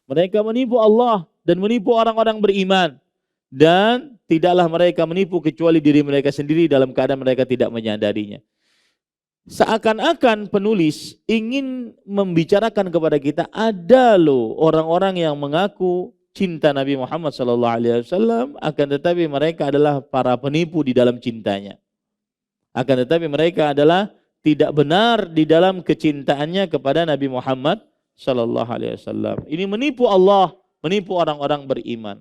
Mereka menipu Allah dan menipu orang-orang beriman. Dan tidaklah mereka menipu kecuali diri mereka sendiri dalam keadaan mereka tidak menyadarinya. Seakan-akan penulis ingin membicarakan kepada kita, ada loh orang-orang yang mengaku cinta Nabi Muhammad SAW, akan tetapi mereka adalah para penipu di dalam cintanya. Akan tetapi mereka adalah tidak benar di dalam kecintaannya kepada Nabi Muhammad SAW. Ini menipu Allah, menipu orang-orang beriman.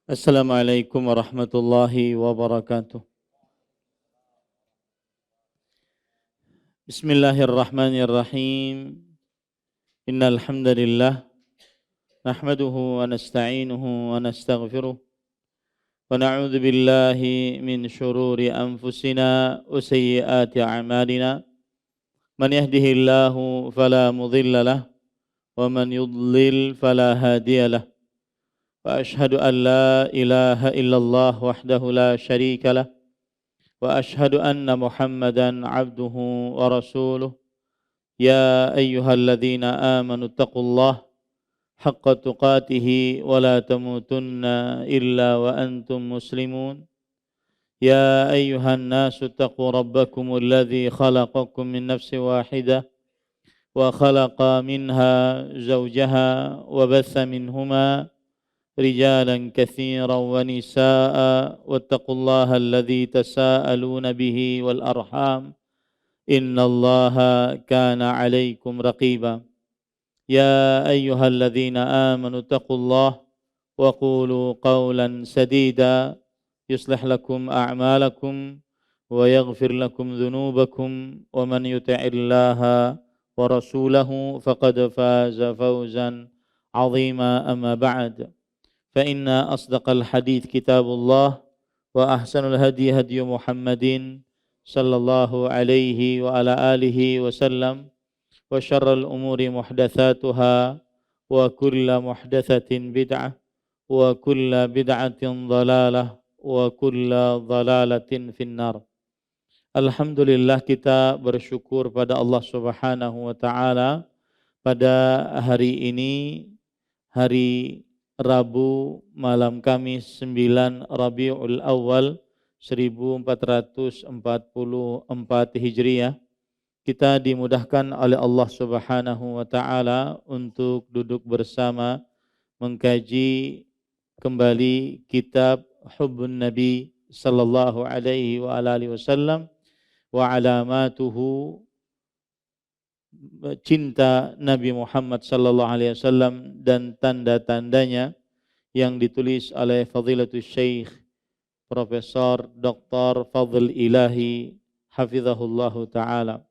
Assalamualaikum warahmatullahi wabarakatuh. Bismillahirrahmanirrahim. Innal hamdalillah nahmaduhu wa nasta'inuhu wa nastaghfiruh wa na'udzu billahi min shururi anfusina wa sayyiati a'malina. Man yahdihillahu fala mudilla lahu wa man yudlil fala hadiya lahu. وأشهد أن لا إله إلا الله وحده لا شريك له وأشهد أن محمدا عبده ورسوله يا أيها الذين آمنوا اتقوا الله حق تقاته ولا تموتن إلا وأنتم مسلمون يا أيها الناس اتقوا ربكم الذي خلقكم من نفس واحدة وخلق منها زوجها وبث منهما رجالا كثيرا ونساء واتقوا الله الذي تساءلون به والأرحام إن الله كان عليكم رقيبا يا أيها الذين آمنوا اتقوا الله وقولوا قولا سديدا يصلح لكم أعمالكم ويغفر لكم ذنوبكم ومن يطع الله ورسوله فقد فاز فوزا عظيما أما بعد فإن أصدق الحديث كتاب الله وأحسن الهدي هدي محمد صلى الله عليه وعلى آله وسلم وشر الأمور محدثاتها وكل محدثة بدعة وكل بدعة ضلالة وكل ضلالة في النار. Alhamdulillah, kita bersyukur pada Allah Subhanahu wa taala pada hari ini, hari Rabu malam Kamis 9 Rabiul Awal 1444 Hijriah, kita dimudahkan oleh Allah Subhanahu wa taala untuk duduk bersama mengkaji kembali kitab Hubbun Nabi sallallahu alaihi wa alihi wasallam wa alamatuhu, cinta Nabi Muhammad sallallahu alaihi wasallam dan tanda-tandanya, yang ditulis oleh Fadilatul Syekh Profesor Dr. Fadl Ilahi hafizahullahu taala.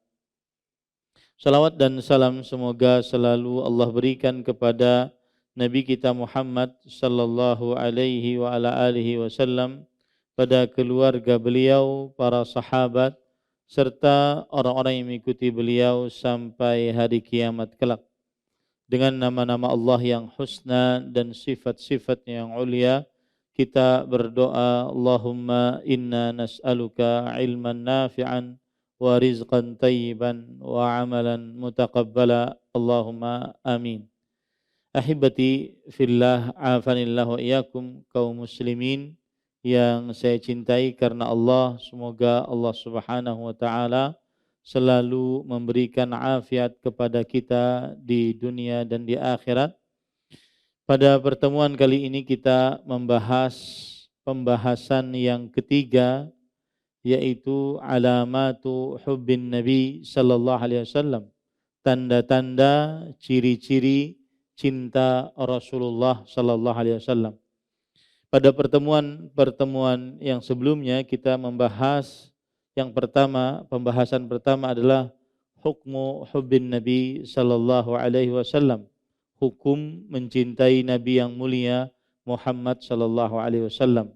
Salawat dan salam semoga selalu Allah berikan kepada Nabi kita Muhammad sallallahu alaihi wa ala alihi wasallam, pada keluarga beliau, para sahabat, serta orang-orang yang mengikuti beliau sampai hari kiamat kelak. Dengan nama-nama Allah yang husna dan sifat-sifatnya yang ulia, kita berdoa, Allahumma inna nas'aluka ilman nafi'an wa rizqan tayyiban wa amalan mutaqabbala, Allahumma amin. Ahibati fillah, afanillahu wa iyyakum, kaum muslimin yang saya cintai karena Allah, semoga Allah Subhanahu wa taala selalu memberikan afiat kepada kita di dunia dan di akhirat. Pada pertemuan kali ini kita membahas pembahasan yang ketiga, yaitu alamatu hubbin Nabi sallallahu alaihi wasallam, tanda-tanda ciri-ciri cinta Rasulullah sallallahu alaihi wasallam. Pada pertemuan yang sebelumnya kita membahas yang pertama, pembahasan pertama adalah hukmu hubbin Nabi sallallahu alaihi wasallam, hukum mencintai Nabi yang mulia Muhammad sallallahu alaihi wasallam.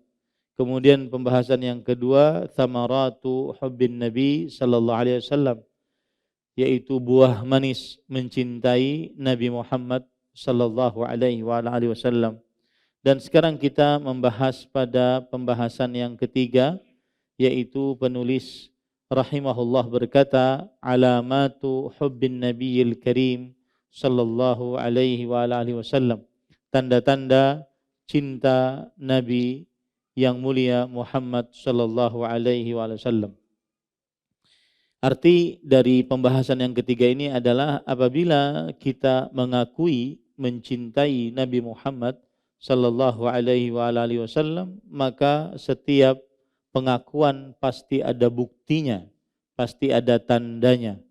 Kemudian pembahasan yang kedua, thamaratu hubbin Nabi sallallahu alaihi wasallam, yaitu buah manis mencintai Nabi Muhammad sallallahu alaihi wasallam. Dan sekarang kita membahas pada pembahasan yang ketiga, yaitu penulis rahimahullah berkata, alamatu hubbin nabiyil karim sallallahu alaihi wa alihi wasallam. Tanda-tanda cinta Nabi yang mulia Muhammad sallallahu alaihi wasallam. Arti dari pembahasan yang ketiga ini adalah apabila kita mengakui mencintai Nabi Muhammad sallallahu alaihi wasallam, maka setiap pengakuan pasti ada buktinya, pasti ada tandanya.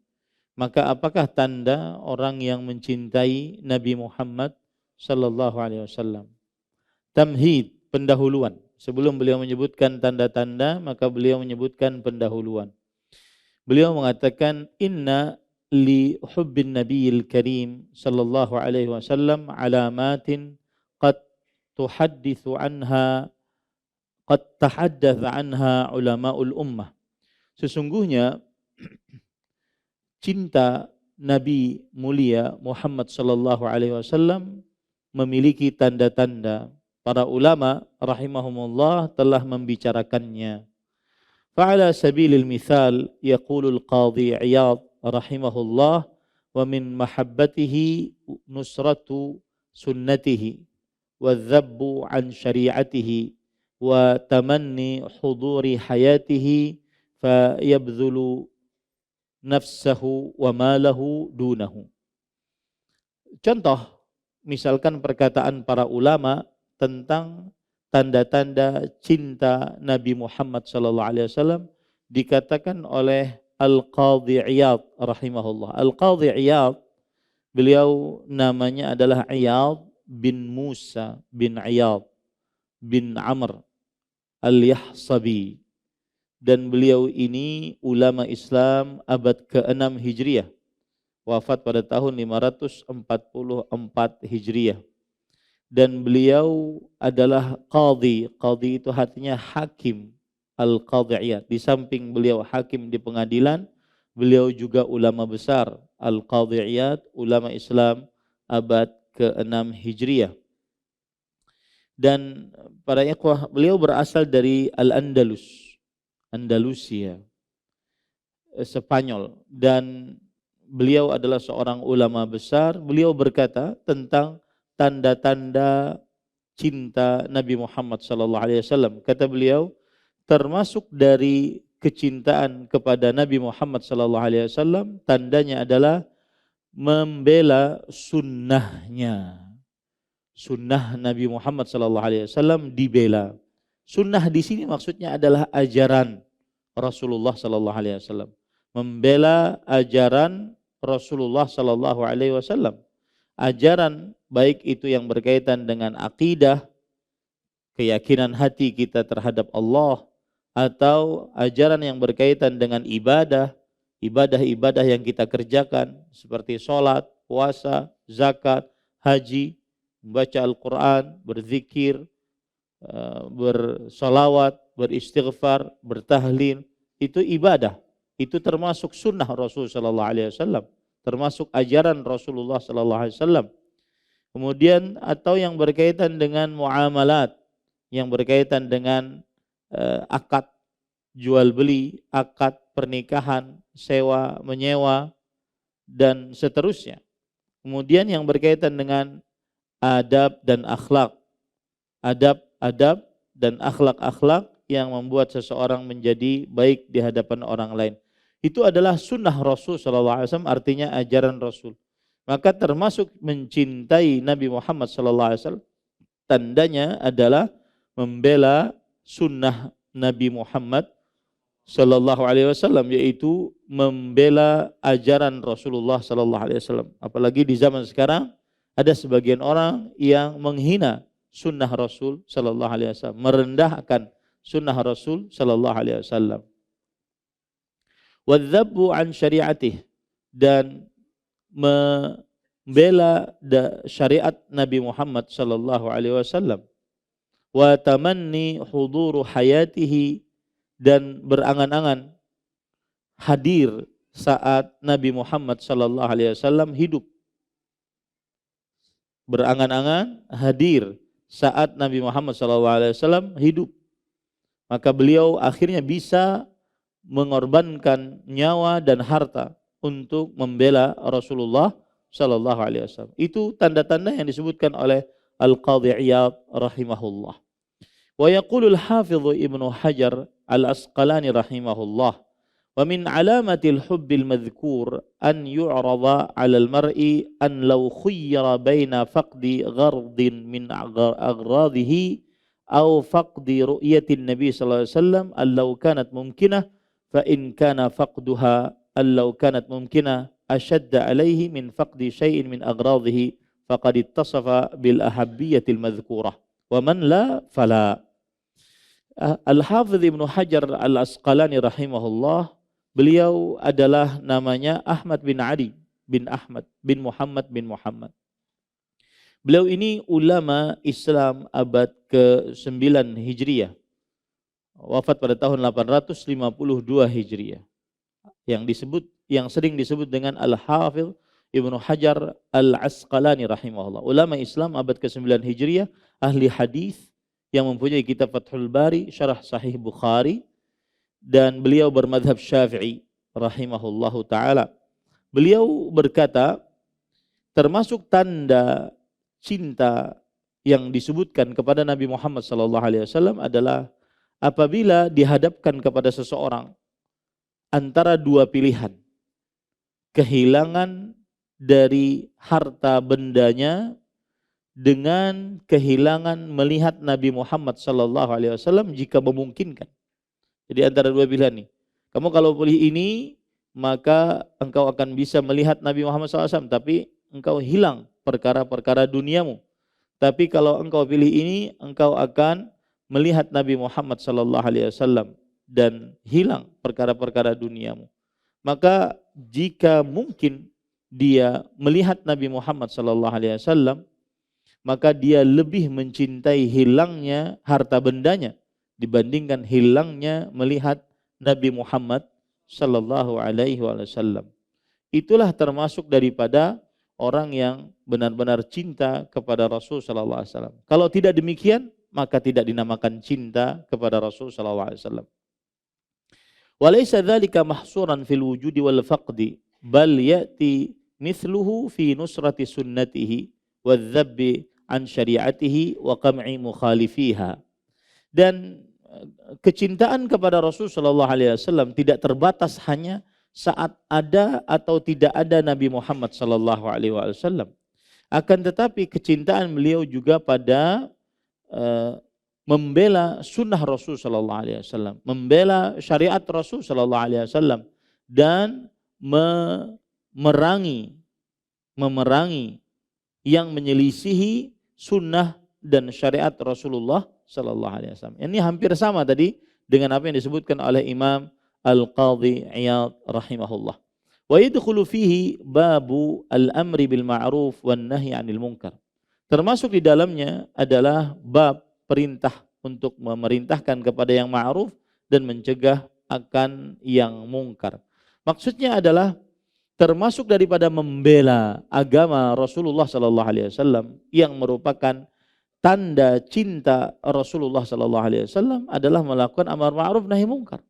Maka apakah tanda orang yang mencintai Nabi Muhammad sallallahu alaihi wasallam? Tamhid, pendahuluan. Sebelum beliau menyebutkan tanda-tanda, maka beliau menyebutkan pendahuluan. Beliau mengatakan, inna li hubbin nabiyil karim sallallahu alaihi wasallam alamatin qad tuhaddithu anha qad tahaddatha anha ulamaul ummah. Sesungguhnya cinta Nabi mulia Muhammad sallallahu alaihi wasallam memiliki tanda-tanda. Para ulama rahimahumullah telah membicarakannya. Fa'ala sabilil mithal yaqulul qadhi Iyad rahimahullah, wa min mahabbatihi nusratu sunnatihi wa dhabbu an syari'atihi wa tamanni huduri hayatihi fa yabdhulu nafsahu wa malahu dunahu. Contoh, misalkan perkataan para ulama tentang tanda-tanda cinta Nabi Muhammad sallallahu alaihi wasallam dikatakan oleh Al-Qadhi Iyad rahimahullah. Al-Qadhi Iyad, beliau namanya adalah Iyad bin Musa bin Iyad bin Amr Al-Yahsabi, dan beliau ini ulama Islam abad ke-6 Hijriah, wafat pada tahun 544 Hijriah. Dan beliau adalah qadhi. Qadhi itu artinya hakim, al-qadhiyat. Di samping beliau hakim di pengadilan, beliau juga ulama besar, al-qadhiyat, ulama Islam abad ke-6 Hijriah. Dan para ikhwah, beliau berasal dari Al-Andalus, Andalusia, Spanyol, dan beliau adalah seorang ulama besar. Beliau berkata tentang tanda-tanda cinta Nabi Muhammad sallallahu alaihi wasallam. Kata beliau, termasuk dari kecintaan kepada Nabi Muhammad sallallahu alaihi wasallam, tandanya adalah membela sunnahnya. Sunnah Nabi Muhammad sallallahu alaihi wasallam dibela. Sunnah di sini maksudnya adalah ajaran Rasulullah sallallahu alaihi wasallam. Membela ajaran Rasulullah sallallahu alaihi wasallam. Ajaran baik itu yang berkaitan dengan akidah, keyakinan hati kita terhadap Allah, atau ajaran yang berkaitan dengan ibadah, ibadah-ibadah yang kita kerjakan seperti sholat, puasa, zakat, haji, membaca Al-Quran, berzikir, bersolawat, beristighfar, bertahlil, itu ibadah. Itu termasuk sunnah Rasulullah sallallahu alaihi wasallam, termasuk ajaran Rasulullah sallallahu alaihi wasallam. Kemudian atau yang berkaitan dengan muamalat, yang berkaitan dengan akad jual beli, akad pernikahan, sewa menyewa, dan seterusnya. Kemudian yang berkaitan dengan adab dan akhlak, adab dan akhlak-akhlak yang membuat seseorang menjadi baik di hadapan orang lain. Itu adalah sunnah Rasul sallallahu alaihi wasallam, artinya ajaran Rasul. Maka termasuk mencintai Nabi Muhammad sallallahu alaihi wasallam, tandanya adalah membela sunnah Nabi Muhammad sallallahu alaihi wasallam, yaitu membela ajaran Rasulullah sallallahu alaihi wasallam. Apalagi di zaman sekarang ada sebagian orang yang menghina sunnah Rasul sallallahu alaihi wasallam, merendahkan sunnah Rasul sallallahu alaihi wasallam. Wadzabbu an syari'atih, dan membela syariat Nabi Muhammad sallallahu alaihi wasallam. Wa tamanni huduru hayatihi, dan berangan-angan hadir saat Nabi Muhammad sallallahu alaihi wasallam hidup. Berangan-angan hadir saat Nabi Muhammad SAW hidup. Maka beliau akhirnya bisa mengorbankan nyawa dan harta untuk membela Rasulullah SAW. Itu tanda-tanda yang disebutkan oleh Al-Qadhi Iyad rahimahullah. Wa yaqulul Hafidh Ibnu Hajar Al-Asqalani rahimahullah, wa min alamatil hubbil madhkur an yu'rada 'alal mar'i an law khuyyira baina faqdi ghardin min aghradihi aw faqdi ru'yatin nabi sallallahu alaihi wasallam allau kanat mumkinah fa in kana faqduha allau kanat mumkinah ashadda alaihi min faqdi syai'in min aghradihi faqad ittasafa bil ahabbiyatil madhkurah wa man la fala. Al-Hafidh Ibnu Hajar Al-Asqalani rahimahullah, beliau adalah namanya Ahmad bin Ali bin Ahmad bin Muhammad bin Muhammad. Beliau ini ulama Islam abad ke-9 Hijriyah. Wafat pada tahun 852 Hijriyah. Yang sering disebut dengan Al-Hafidh Ibnu Hajar Al-Asqalani rahimahullah. Ulama Islam abad ke-9 Hijriyah, ahli hadis yang mempunyai kitab Fathul Bari, Syarah Sahih Bukhari, dan beliau bermadhab Syafi'i rahimahullahu ta'ala. Beliau berkata, termasuk tanda cinta yang disebutkan kepada Nabi Muhammad SAW adalah apabila dihadapkan kepada seseorang antara dua pilihan, kehilangan dari harta bendanya dengan kehilangan melihat Nabi Muhammad SAW jika memungkinkan. Jadi antara dua pilihan nih. Kamu kalau pilih ini, maka engkau akan bisa melihat Nabi Muhammad SAW, tapi engkau hilang perkara-perkara duniamu. Tapi kalau engkau pilih ini, engkau akan melihat Nabi Muhammad SAW dan hilang perkara-perkara duniamu. Maka jika mungkin dia melihat Nabi Muhammad SAW, maka dia lebih mencintai hilangnya harta bendanya dibandingkan hilangnya melihat Nabi Muhammad sallallahu alaihi wasallam. Itulah termasuk daripada orang yang benar-benar cinta kepada Rasul sallallahu alaihi wasallam. Kalau tidak demikian, maka tidak dinamakan cinta kepada Rasul sallallahu alaihi wasallam. Walaysa dzalika mahsuran fil wujudi wal faqdi, bal ya'ti mithluhu fi nusrati sunnatihi wadh-dhabbi an syari'atihi wa qam'i mukhalifiha. Dan kecintaan kepada Rasul sallallahu alaihi wasallam tidak terbatas hanya saat ada atau tidak ada Nabi Muhammad sallallahu alaihi wasallam. Akan tetapi kecintaan beliau juga pada membela sunnah Rasul sallallahu alaihi wasallam, membela syariat Rasul sallallahu alaihi wasallam, dan memerangi yang menyelisihi sunnah dan syariat Rasulullah sallallahu alaihi wasallam. Ini hampir sama tadi dengan apa yang disebutkan oleh Imam Al-Qadhi Iyad rahimahullah. Wa yadkhulu fihi babu al-amri bil ma'ruf wan nahyi 'anil munkar. Termasuk di dalamnya adalah bab perintah untuk memerintahkan kepada yang ma'ruf dan mencegah akan yang mungkar. Maksudnya adalah termasuk daripada membela agama Rasulullah sallallahu alaihi wasallam yang merupakan tanda cinta Rasulullah sallallahu alaihi wasallam adalah melakukan amar ma'ruf nahi mungkar.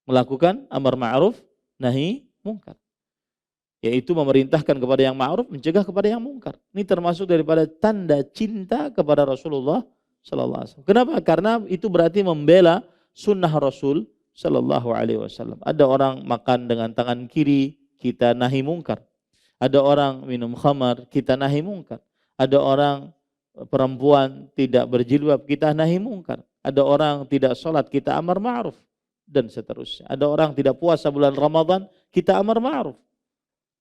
Melakukan amar ma'ruf nahi mungkar. Yaitu memerintahkan kepada yang ma'ruf, mencegah kepada yang mungkar. Ini termasuk daripada tanda cinta kepada Rasulullah sallallahu alaihi wasallam. Kenapa? Karena itu berarti membela sunnah Rasul sallallahu alaihi wasallam. Ada orang makan dengan tangan kiri, kita nahi mungkar. Ada orang minum khamar, kita nahi mungkar. Ada orang perempuan tidak berjilbab, kita nahi mungkar. Ada orang tidak sholat, kita amar ma'ruf, dan seterusnya. Ada orang tidak puasa bulan Ramadan, kita amar ma'ruf.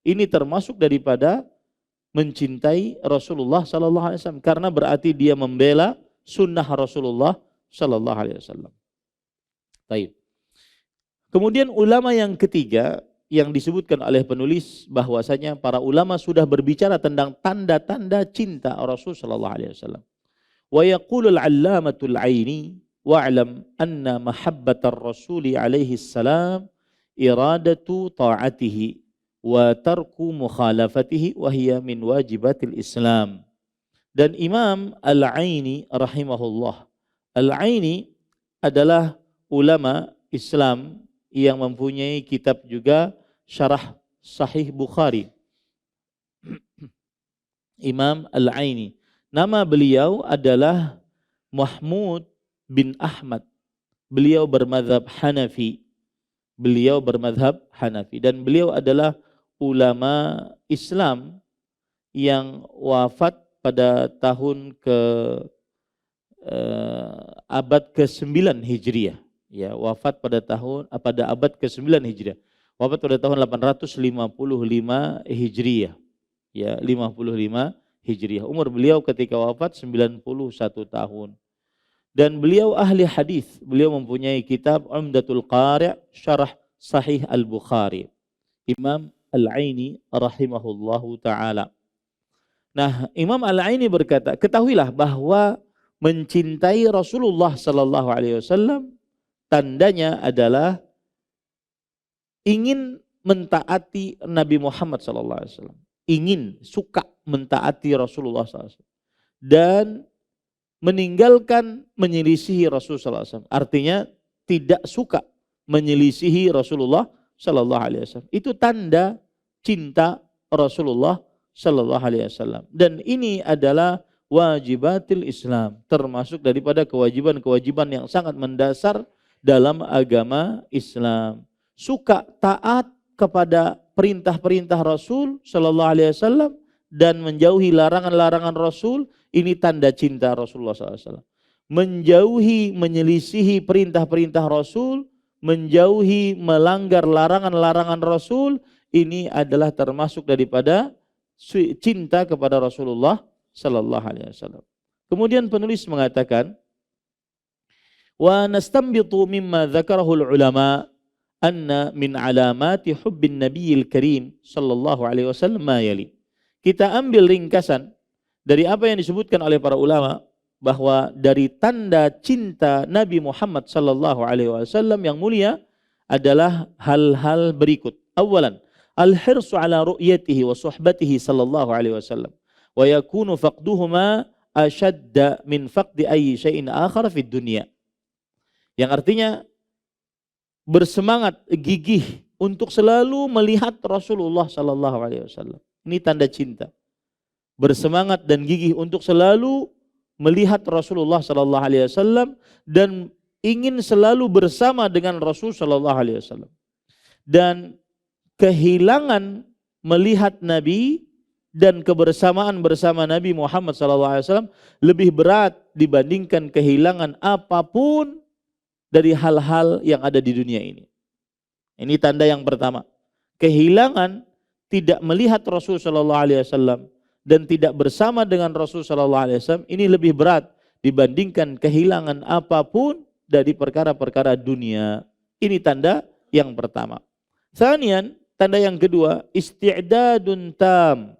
Ini termasuk daripada mencintai Rasulullah sallallahu alaihi wasallam, karena berarti dia membela sunnah Rasulullah sallallahu alaihi wasallam. Baik. Kemudian ulama yang ketiga yang disebutkan oleh penulis bahwasanya para ulama sudah berbicara tentang tanda-tanda cinta Rasul sallallahu alaihi wasallam. Wa yaqulu al-'allamatul 'aini wa'lam anna mahabbatar rasuli alaihi salam iradatu ta'atihi wa tarku mukhalafatihi wa hiya min wajibatil Islam. Dan Imam Al-Aini rahimahullah. Al-Aini adalah ulama Islam yang mempunyai kitab juga syarah Sahih Bukhari. Imam Al-Aini. Nama beliau adalah Mahmud bin Ahmad. Beliau bermadzhab Hanafi. Dan beliau adalah ulama Islam yang wafat pada tahun abad ke-9 Hijriah. Ya, wafat pada abad ke-9 Hijriah. Wafat pada tahun 855 Hijriah. Ya, 55 Hijriah. Umur beliau ketika wafat 91 tahun. Dan beliau ahli hadis. Beliau mempunyai kitab Umdatul Qari' Syarah Sahih Al-Bukhari. Imam Al-Aini rahimahullahu taala. Nah, Imam Al-Aini berkata, ketahuilah bahwa mencintai Rasulullah sallallahu alaihi wasallam tandanya adalah ingin mentaati Nabi Muhammad sallallahu alaihi wasallam. Ingin, suka mentaati Rasulullah sallallahu alaihi wasallam dan meninggalkan menyelisihi Rasulullah SAW. Artinya tidak suka menyelisihi Rasulullah Sallallahu Alaihi Wasallam. Itu tanda cinta Rasulullah Sallallahu Alaihi Wasallam. Dan ini adalah wajibatil Islam, termasuk daripada kewajiban-kewajiban yang sangat mendasar dalam agama Islam. Suka taat kepada perintah-perintah Rasul Sallallahu Alaihi Wasallam dan menjauhi larangan-larangan Rasul. Ini tanda cinta Rasulullah SAW. Menjauhi, menyelisihi perintah-perintah Rasul, menjauhi, melanggar larangan-larangan Rasul, ini adalah termasuk daripada cinta kepada Rasulullah Sallallahu Alaihi Wasallam. Kemudian penulis mengatakan, wa nastanbitu mimma dzakarahul ulama anna min alamati hubbin nabiyil karim sallallahu alaihi wasallam ma yali. Kita ambil ringkasan dari apa yang disebutkan oleh para ulama bahwa dari tanda cinta Nabi Muhammad sallallahu alaihi wasallam yang mulia adalah hal-hal berikut. Awalan, al-hirsu ala ru'yatihi wa suhbatihi sallallahu alaihi wasallam wa yakunu faqduhuma ashadda min faqdi ayyi syai'in akhar fid dunya. Yang artinya bersemangat, gigih untuk selalu melihat Rasulullah sallallahu alaihi wasallam. Ini tanda cinta. Bersemangat dan gigih untuk selalu melihat Rasulullah sallallahu alaihi wasallam dan ingin selalu bersama dengan Rasul sallallahu alaihi wasallam. Dan kehilangan melihat Nabi dan kebersamaan bersama Nabi Muhammad sallallahu alaihi wasallam lebih berat dibandingkan kehilangan apapun dari hal-hal yang ada di dunia ini. Ini tanda yang pertama. Kehilangan tidak melihat Rasul sallallahu alaihi wasallam dan tidak bersama dengan Rasul sallallahu alaihi wasallam ini lebih berat dibandingkan kehilangan apapun dari perkara-perkara dunia. Ini tanda yang pertama. Tsanian, tanda yang kedua, isti'dadun tam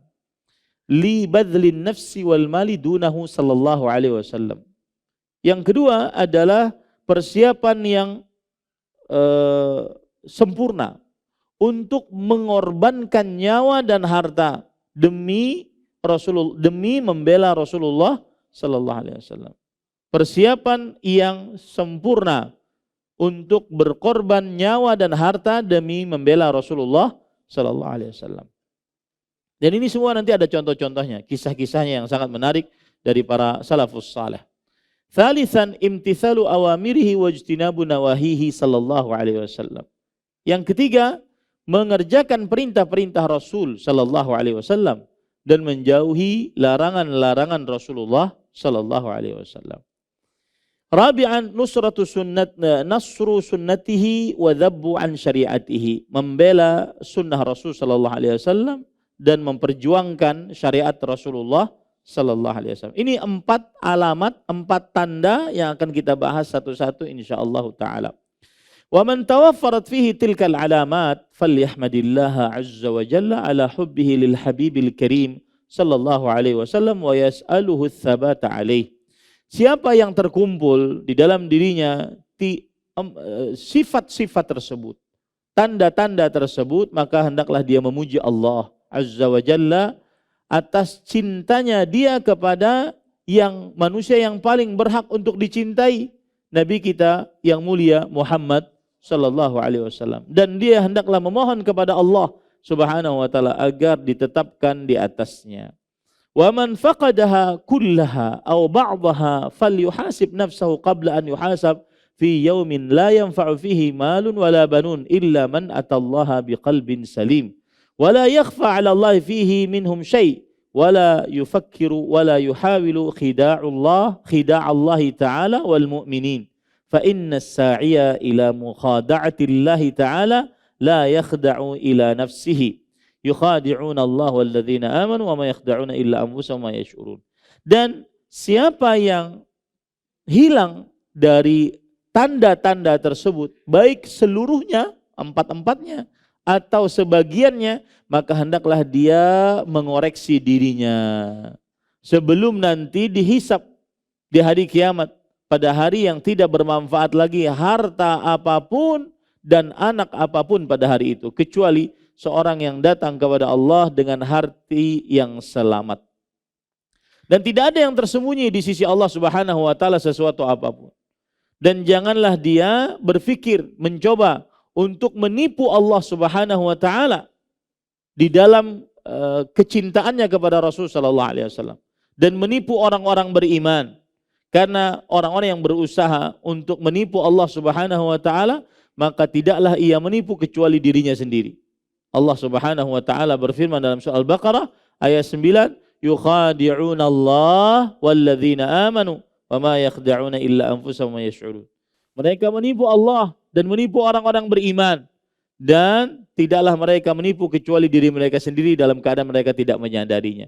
li badlin nafsi wal mali dunahu sallallahu alaihi wasallam. Yang kedua adalah persiapan yang sempurna untuk mengorbankan nyawa dan harta demi membela Rasulullah sallallahu alaihi wasallam. Persiapan yang sempurna untuk berkorban nyawa dan harta demi membela Rasulullah sallallahu alaihi wasallam. Dan ini semua nanti ada contoh-contohnya, kisah-kisahnya yang sangat menarik dari para salafus saleh. Tsalitsan, imtithalu awamirihi wajtinabu nawahihi sallallahu alaihi wasallam. Yang ketiga, mengerjakan perintah-perintah Rasul sallallahu alaihi wasallam dan menjauhi larangan-larangan Rasulullah sallallahu alaihi wasallam. Rabi'an, nasru sunnatihi wa dhabbu an syariatihi. Membela sunnah Rasul sallallahu alaihi wasallam dan memperjuangkan syariat Rasulullah sallallahu alaihi wasallam. Ini 4 alamat, 4 tanda yang akan kita bahas satu-satu insyaallah taala. Wa man tawaffarat fihi tilkal alamat falyahmadillaha azza wa jalla ala hubbihi lil habibil karim sallallahu alaihi wasallam wa yas'aluhu tsabata alaih. Siapa yang terkumpul di dalam dirinya sifat-sifat tersebut, tanda-tanda tersebut, maka hendaklah dia memuji Allah azza wa jalla atas cintanya dia kepada yang manusia yang paling berhak untuk dicintai, Nabi kita yang mulia Muhammad sallallahu alaihi wasallam. Dan dia hendaklah memohon kepada Allah Subhanahu wa taala agar ditetapkan di atasnya. Wa man faqadaha kullaha aw ba'daha falyuhasib nafsahu qabla an yuhasab fi yaumin la yanfa'u fihi malun wala banun illa man atallaha biqalbin salim. ولا يخفى على الله فيه منهم شيء ولا يفكر ولا يحاول خداع الله تعالى والمؤمنين فإن الساعي إلى مخادعة الله تعالى لا يخدع إلى نفسه يخادعون الله والذين آمنوا وما يخدعون إلا أنفسهم وما يشعرون. Dan siapa yang hilang dari tanda-tanda tersebut, baik seluruhnya, empat-empatnya, atau sebagiannya, maka hendaklah dia mengoreksi dirinya sebelum nanti dihisap di hari kiamat, pada hari yang tidak bermanfaat lagi harta apapun dan anak apapun pada hari itu, kecuali seorang yang datang kepada Allah dengan hati yang selamat. Dan tidak ada yang tersembunyi di sisi Allah Subhanahu wa taala sesuatu apapun. Dan janganlah dia berpikir mencoba untuk menipu Allah Subhanahu wa taala di dalam kecintaannya kepada Rasul sallallahu alaihi wasallam dan menipu orang-orang beriman. Karena orang-orang yang berusaha untuk menipu Allah Subhanahu wa taala, maka tidaklah ia menipu kecuali dirinya sendiri. Allah Subhanahu wa taala berfirman dalam surah Al-Baqarah ayat 9, yukhadi'una Allah walladzina amanu wama yakhda'una illa anfusahum wa yash'urun. Mereka menipu Allah dan menipu orang-orang beriman, dan tidaklah mereka menipu kecuali diri mereka sendiri dalam keadaan mereka tidak menyadarinya.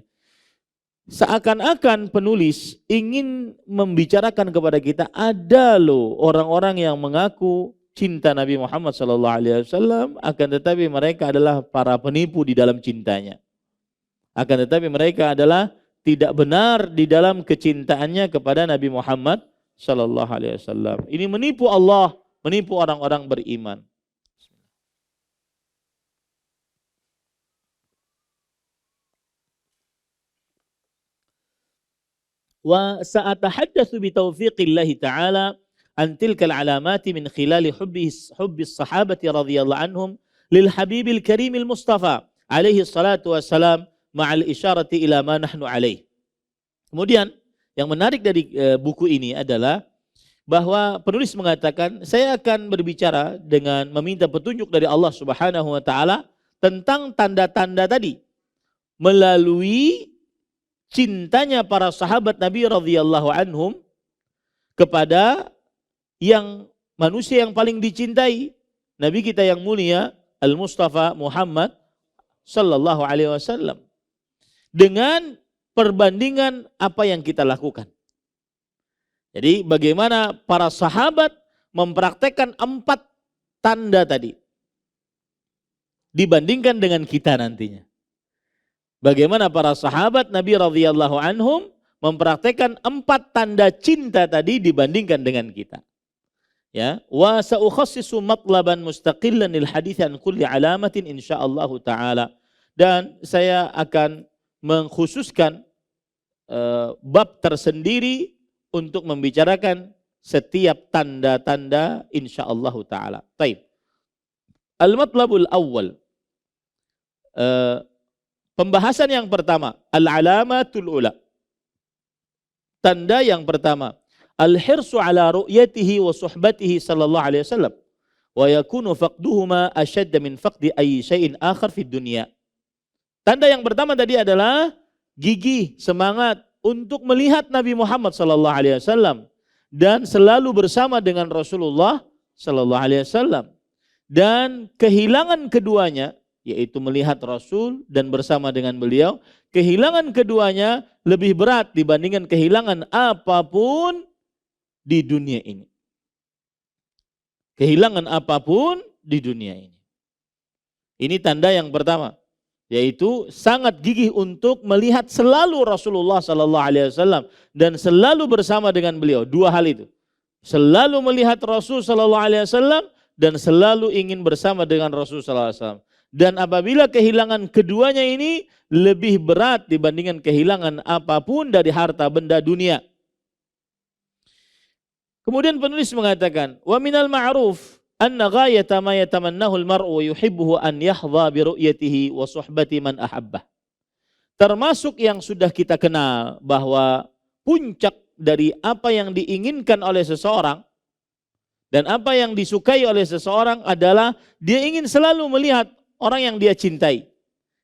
Seakan-akan penulis ingin membicarakan kepada kita, ada loh orang-orang yang mengaku cinta Nabi Muhammad SAW, akan tetapi mereka adalah para penipu di dalam cintanya. Akan tetapi mereka adalah tidak benar di dalam kecintaannya kepada Nabi Muhammad SAW. Ini menipu Allah, menipu orang-orang beriman. Wa sa'atahaddatsu bi taufiqillah ta'ala an tilkal alamati min khilali hubbis sahabati radhiyallahu anhum lil habibil karimil mustafa alaihi salatu wassalam ma'al isyarati ila ma nahnu alaih. Kemudian yang menarik dari buku ini adalah bahwa penulis mengatakan, saya akan berbicara dengan meminta petunjuk dari Allah Subhanahu wa taala tentang tanda-tanda tadi melalui cintanya para sahabat Nabi radhiyallahu anhum kepada yang manusia yang paling dicintai, Nabi kita yang mulia Al-Mustafa Muhammad sallallahu alaihi wasallam, dengan perbandingan apa yang kita lakukan. Jadi bagaimana para sahabat mempraktekkan 4 tanda tadi dibandingkan dengan kita nantinya. Bagaimana para sahabat Nabi radhiyallahu anhum mempraktekkan 4 tanda cinta tadi dibandingkan dengan kita. Ya, wa sa'ukhassisu matlaban mustaqillan lil hadits an kulli alamatin insyaallah taala. Dan saya akan mengkhususkan bab tersendiri untuk membicarakan setiap tanda-tanda insyaallah taala. Baik. Al-matlabul awwal. Pembahasan yang pertama, al-alamatul ula. Tanda yang pertama, al-hirsu ala ru'yatihi wa suhbatihi sallallahu alaihi wasallam wa yakunu faqduhuma ashadda min faqdi ayyi syai'in akhar fid dunya. Tanda yang pertama tadi adalah gigih, semangat untuk melihat Nabi Muhammad sallallahu alaihi wasallam dan selalu bersama dengan Rasulullah sallallahu alaihi wasallam. Dan kehilangan keduanya, yaitu melihat Rasul dan bersama dengan beliau, kehilangan keduanya lebih berat dibandingkan kehilangan apapun di dunia ini. Kehilangan apapun di dunia ini. Ini tanda yang pertama, yaitu sangat gigih untuk melihat selalu Rasulullah sallallahu alaihi wasallam dan selalu bersama dengan beliau. 2 hal itu. Selalu melihat Rasul sallallahu alaihi wasallam dan selalu ingin bersama dengan Rasul sallallahu alaihi wasallam. Dan apabila kehilangan keduanya ini lebih berat dibandingkan kehilangan apapun dari harta benda dunia. Kemudian penulis mengatakan, wa minal ma'ruf anna ghayata ma yatamannahu al-mar'u wa yuhibbuhu an yahdha bi ru'yatihi wa suhbati man ahabbah. Termasuk yang sudah kita kenal bahwa puncak dari apa yang diinginkan oleh seseorang dan apa yang disukai oleh seseorang adalah dia ingin selalu melihat orang yang dia cintai.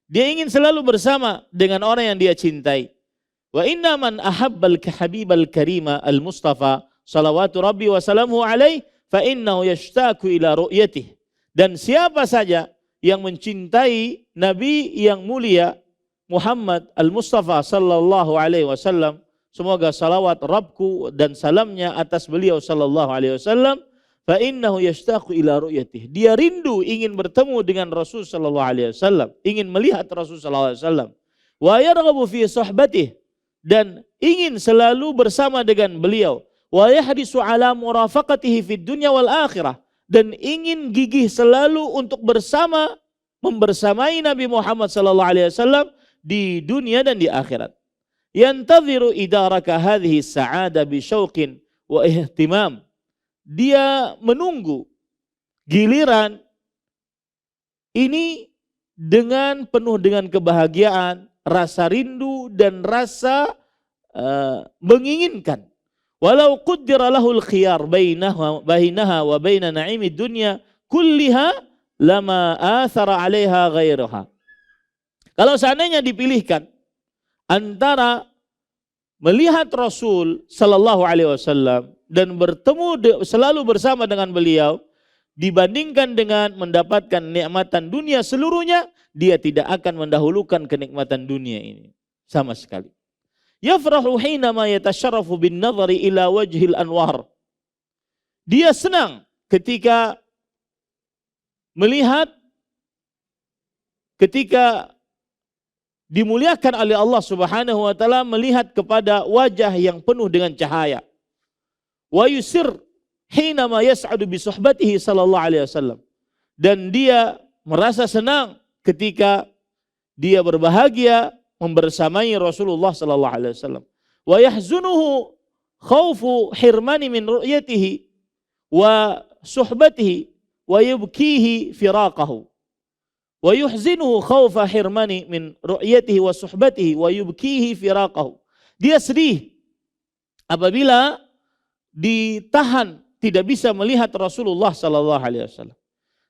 Dia ingin selalu bersama dengan orang yang dia cintai. Wa inna man ahabbal habibal karima al-Mustafa salawatu rabbi wa salamuhu alaih fa innahu yashtaqu ila ru'yatih. Dan siapa saja yang mencintai Nabi yang mulia Muhammad al-Mustafa sallallahu alaihi wasallam, semoga salawat Rabbku dan salamnya atas beliau sallallahu alaihi wasallam, fa innahu yashtaqu ila ru'yatih. Dia rindu ingin bertemu dengan Rasul sallallahu alaihi wasallam, ingin melihat Rasul sallallahu alaihi wasallam. Wa yarghabu fi suhbatih, dan ingin selalu bersama dengan beliau. Wa yahdisu ala murafaqatihi fid dunya wal akhirah, dan ingin gigih selalu untuk membersamai Nabi Muhammad sallallahu alaihi wasallam di dunia dan di akhirat. Yantadhiru idaraka hadhihi sa'ada bi syauqin wa ihtimam. Dia menunggu giliran ini dengan penuh dengan kebahagiaan, rasa rindu dan rasa menginginkan. Walau qaddara lahul khiyar bainaha wa baina na'imid dunya kulliha lama athara 'alaiha ghairaha. Kalau seandainya dipilihkan antara melihat Rasul sallallahu alaihi wasallam dan bertemu selalu bersama dengan beliau dibandingkan dengan mendapatkan nikmatan dunia seluruhnya, dia tidak akan mendahulukan kenikmatan dunia ini sama sekali. Yafrahu hinama yatasharrafu bin nadhari ila wajhil anwar. Dia senang ketika melihat, ketika dimuliakan oleh Allah Subhanahu wa taala, melihat kepada wajah yang penuh dengan cahaya. Wa yusir hina ma yas'adu bi suhbatihi sallallahu alaihi wasallam. Dan dia merasa senang ketika dia berbahagia membersamai Rasulullah sallallahu alaihi wasallam. Wa yahzunuhu khaufu hirmani min ru'yatihi wa suhbatihi wa yubkihi firaqahu. Wa yuhzinuhu khaufa hirmani min ru'yatihi wa suhbatihi wa yubkihi firaqahu. Dia sedih apabila ditahan tidak bisa melihat Rasulullah sallallahu alaihi wasallam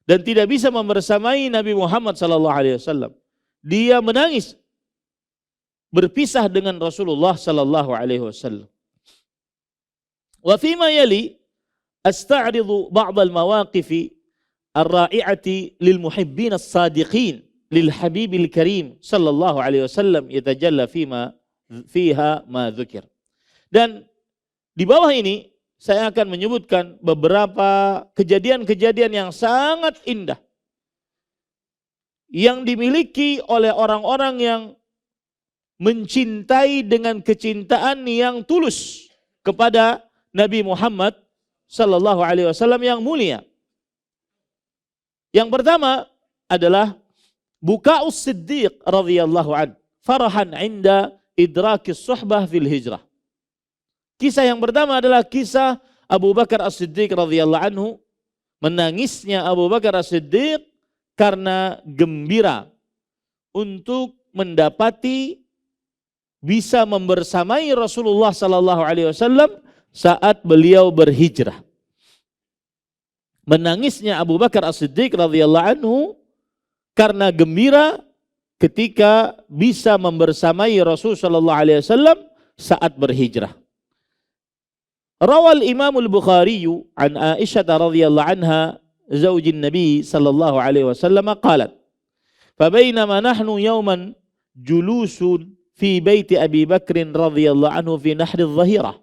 dan tidak bisa membersamai Nabi Muhammad sallallahu alaihi wasallam. Dia menangis berpisah dengan Rasulullah sallallahu alaihi wasallam. Wa fima yali asta'ridu ba'd al-mawaqif الرائعة للمحبين الصادقين للحبيب الكريم صلى الله عليه وسلم يتجلى فيها ما ذكر. Dan di bawah ini saya akan menyebutkan beberapa kejadian-kejadian yang sangat indah yang dimiliki oleh orang-orang yang mencintai dengan kecintaan yang tulus kepada Nabi Muhammad sallallahu alaihi wasallam yang mulia. Yang pertama adalah Buka'us Siddiq radhiyallahu an, farahan inda idrakis suhbah fil hijrah. Kisah yang pertama adalah kisah Abu Bakar As-Siddiq radhiyallahu anhu, menangisnya Abu Bakar As-Siddiq karena gembira untuk mendapati bisa membersamai Rasulullah sallallahu alaihi wasallam saat beliau berhijrah. Menangisnya Abu Bakar As-Siddiq radhiyallahu anhu karena gembira ketika bisa membersamai Rasul sallallahu alaihi wasallam saat berhijrah. Rawal Imam Al-Bukhari an Aisyah radhiyallahu anha zaujin Nabi sallallahu alaihi wasallam qalat: "Fabainama nahnu yawman julusun fi baiti Abi Bakr radhiyallahu anhu fi nahri adh-dhahirah.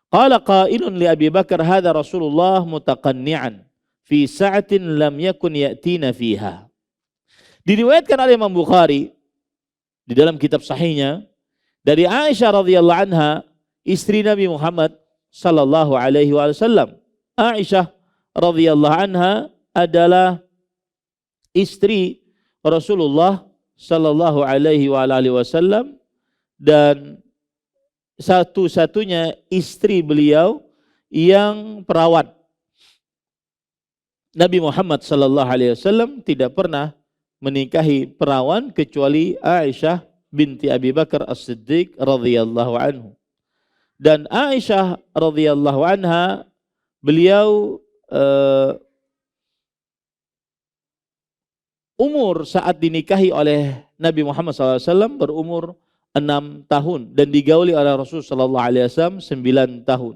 Qala qailun li Abi Bakar hadha Rasulullah mutaqanni'an fi sa'atin lam yakun ya'tina fiha." Diriwayatkan oleh Imam Bukhari di dalam kitab sahihnya dari Aisyah radhiyallahu anha, istri Nabi Muhammad sallallahu alaihi wasallam. Aisyah radhiyallahu anha adalah istri Rasulullah sallallahu alaihi wasallam dan satu-satunya istri beliau yang perawat. Nabi Muhammad sallallahu alaihi wasallam tidak pernah menikahi perawan kecuali Aisyah binti Abi Bakar As-Siddiq radhiyallahu anhu. Dan Aisyah radhiyallahu anha beliau umur saat dinikahi oleh Nabi Muhammad SAW berumur 6 tahun dan digauli oleh Rasul sallallahu alaihi wasallam 9 tahun.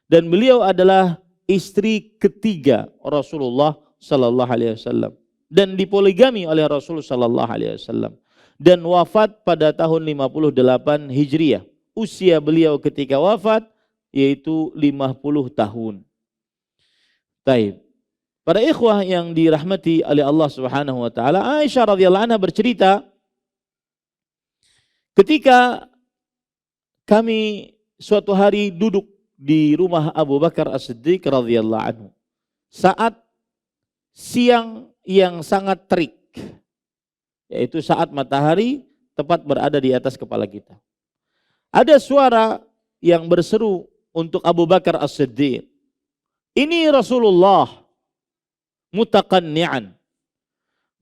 Dan beliau adalah istri ketiga Rasulullah sallallahu alaihi wasallam dan dipoligami oleh Rasul sallallahu alaihi wasallam dan wafat pada tahun 58 Hijriah. Usia beliau ketika wafat yaitu 50 tahun. Taib. Para ikhwah yang dirahmati oleh Allah Subhanahu wa taala, Aisyah radhiyallahu anha bercerita, ketika kami suatu hari duduk di rumah Abu Bakar As-Siddiq radhiyallahu anhu saat siang yang sangat terik, yaitu saat matahari tepat berada di atas kepala kita. Ada suara yang berseru untuk Abu Bakar As-Siddiq, ini Rasulullah mutaqanni'an.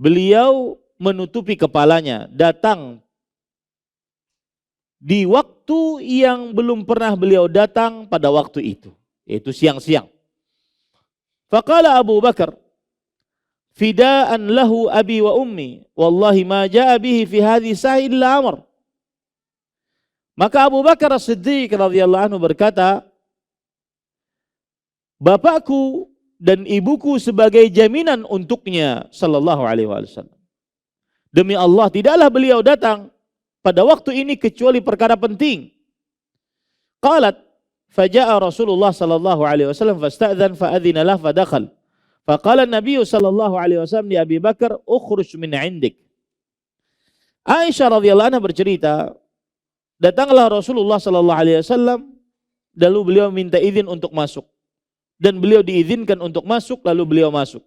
Beliau menutupi kepalanya, datang di waktu yang belum pernah beliau datang pada waktu itu, yaitu siang-siang. Faqala Abu Bakar, fida'an lahu abi wa ummi, wallahi ma ja'a bihi fi hadhihi sa'i illa amr. Maka Abu Bakar As-Siddiq radhiyallahu anhu berkata, bapakku dan ibuku sebagai jaminan untuknya sallallahu alaihi wasallam. Demi Allah tidaklah beliau datang pada waktu ini kecuali perkara penting. Qalat faja'a Rasulullah sallallahu alaihi wasallam fasta'dzan fa'adzina lahu fadakhal. Faqala an-nabiy sallallahu alaihi wasallam li Abi Bakar ukhruj min 'indik. Aisyah radhiyallahu anha bercerita, datanglah Rasulullah sallallahu alaihi wasallam lalu beliau minta izin untuk masuk. Dan beliau diizinkan untuk masuk, lalu beliau masuk.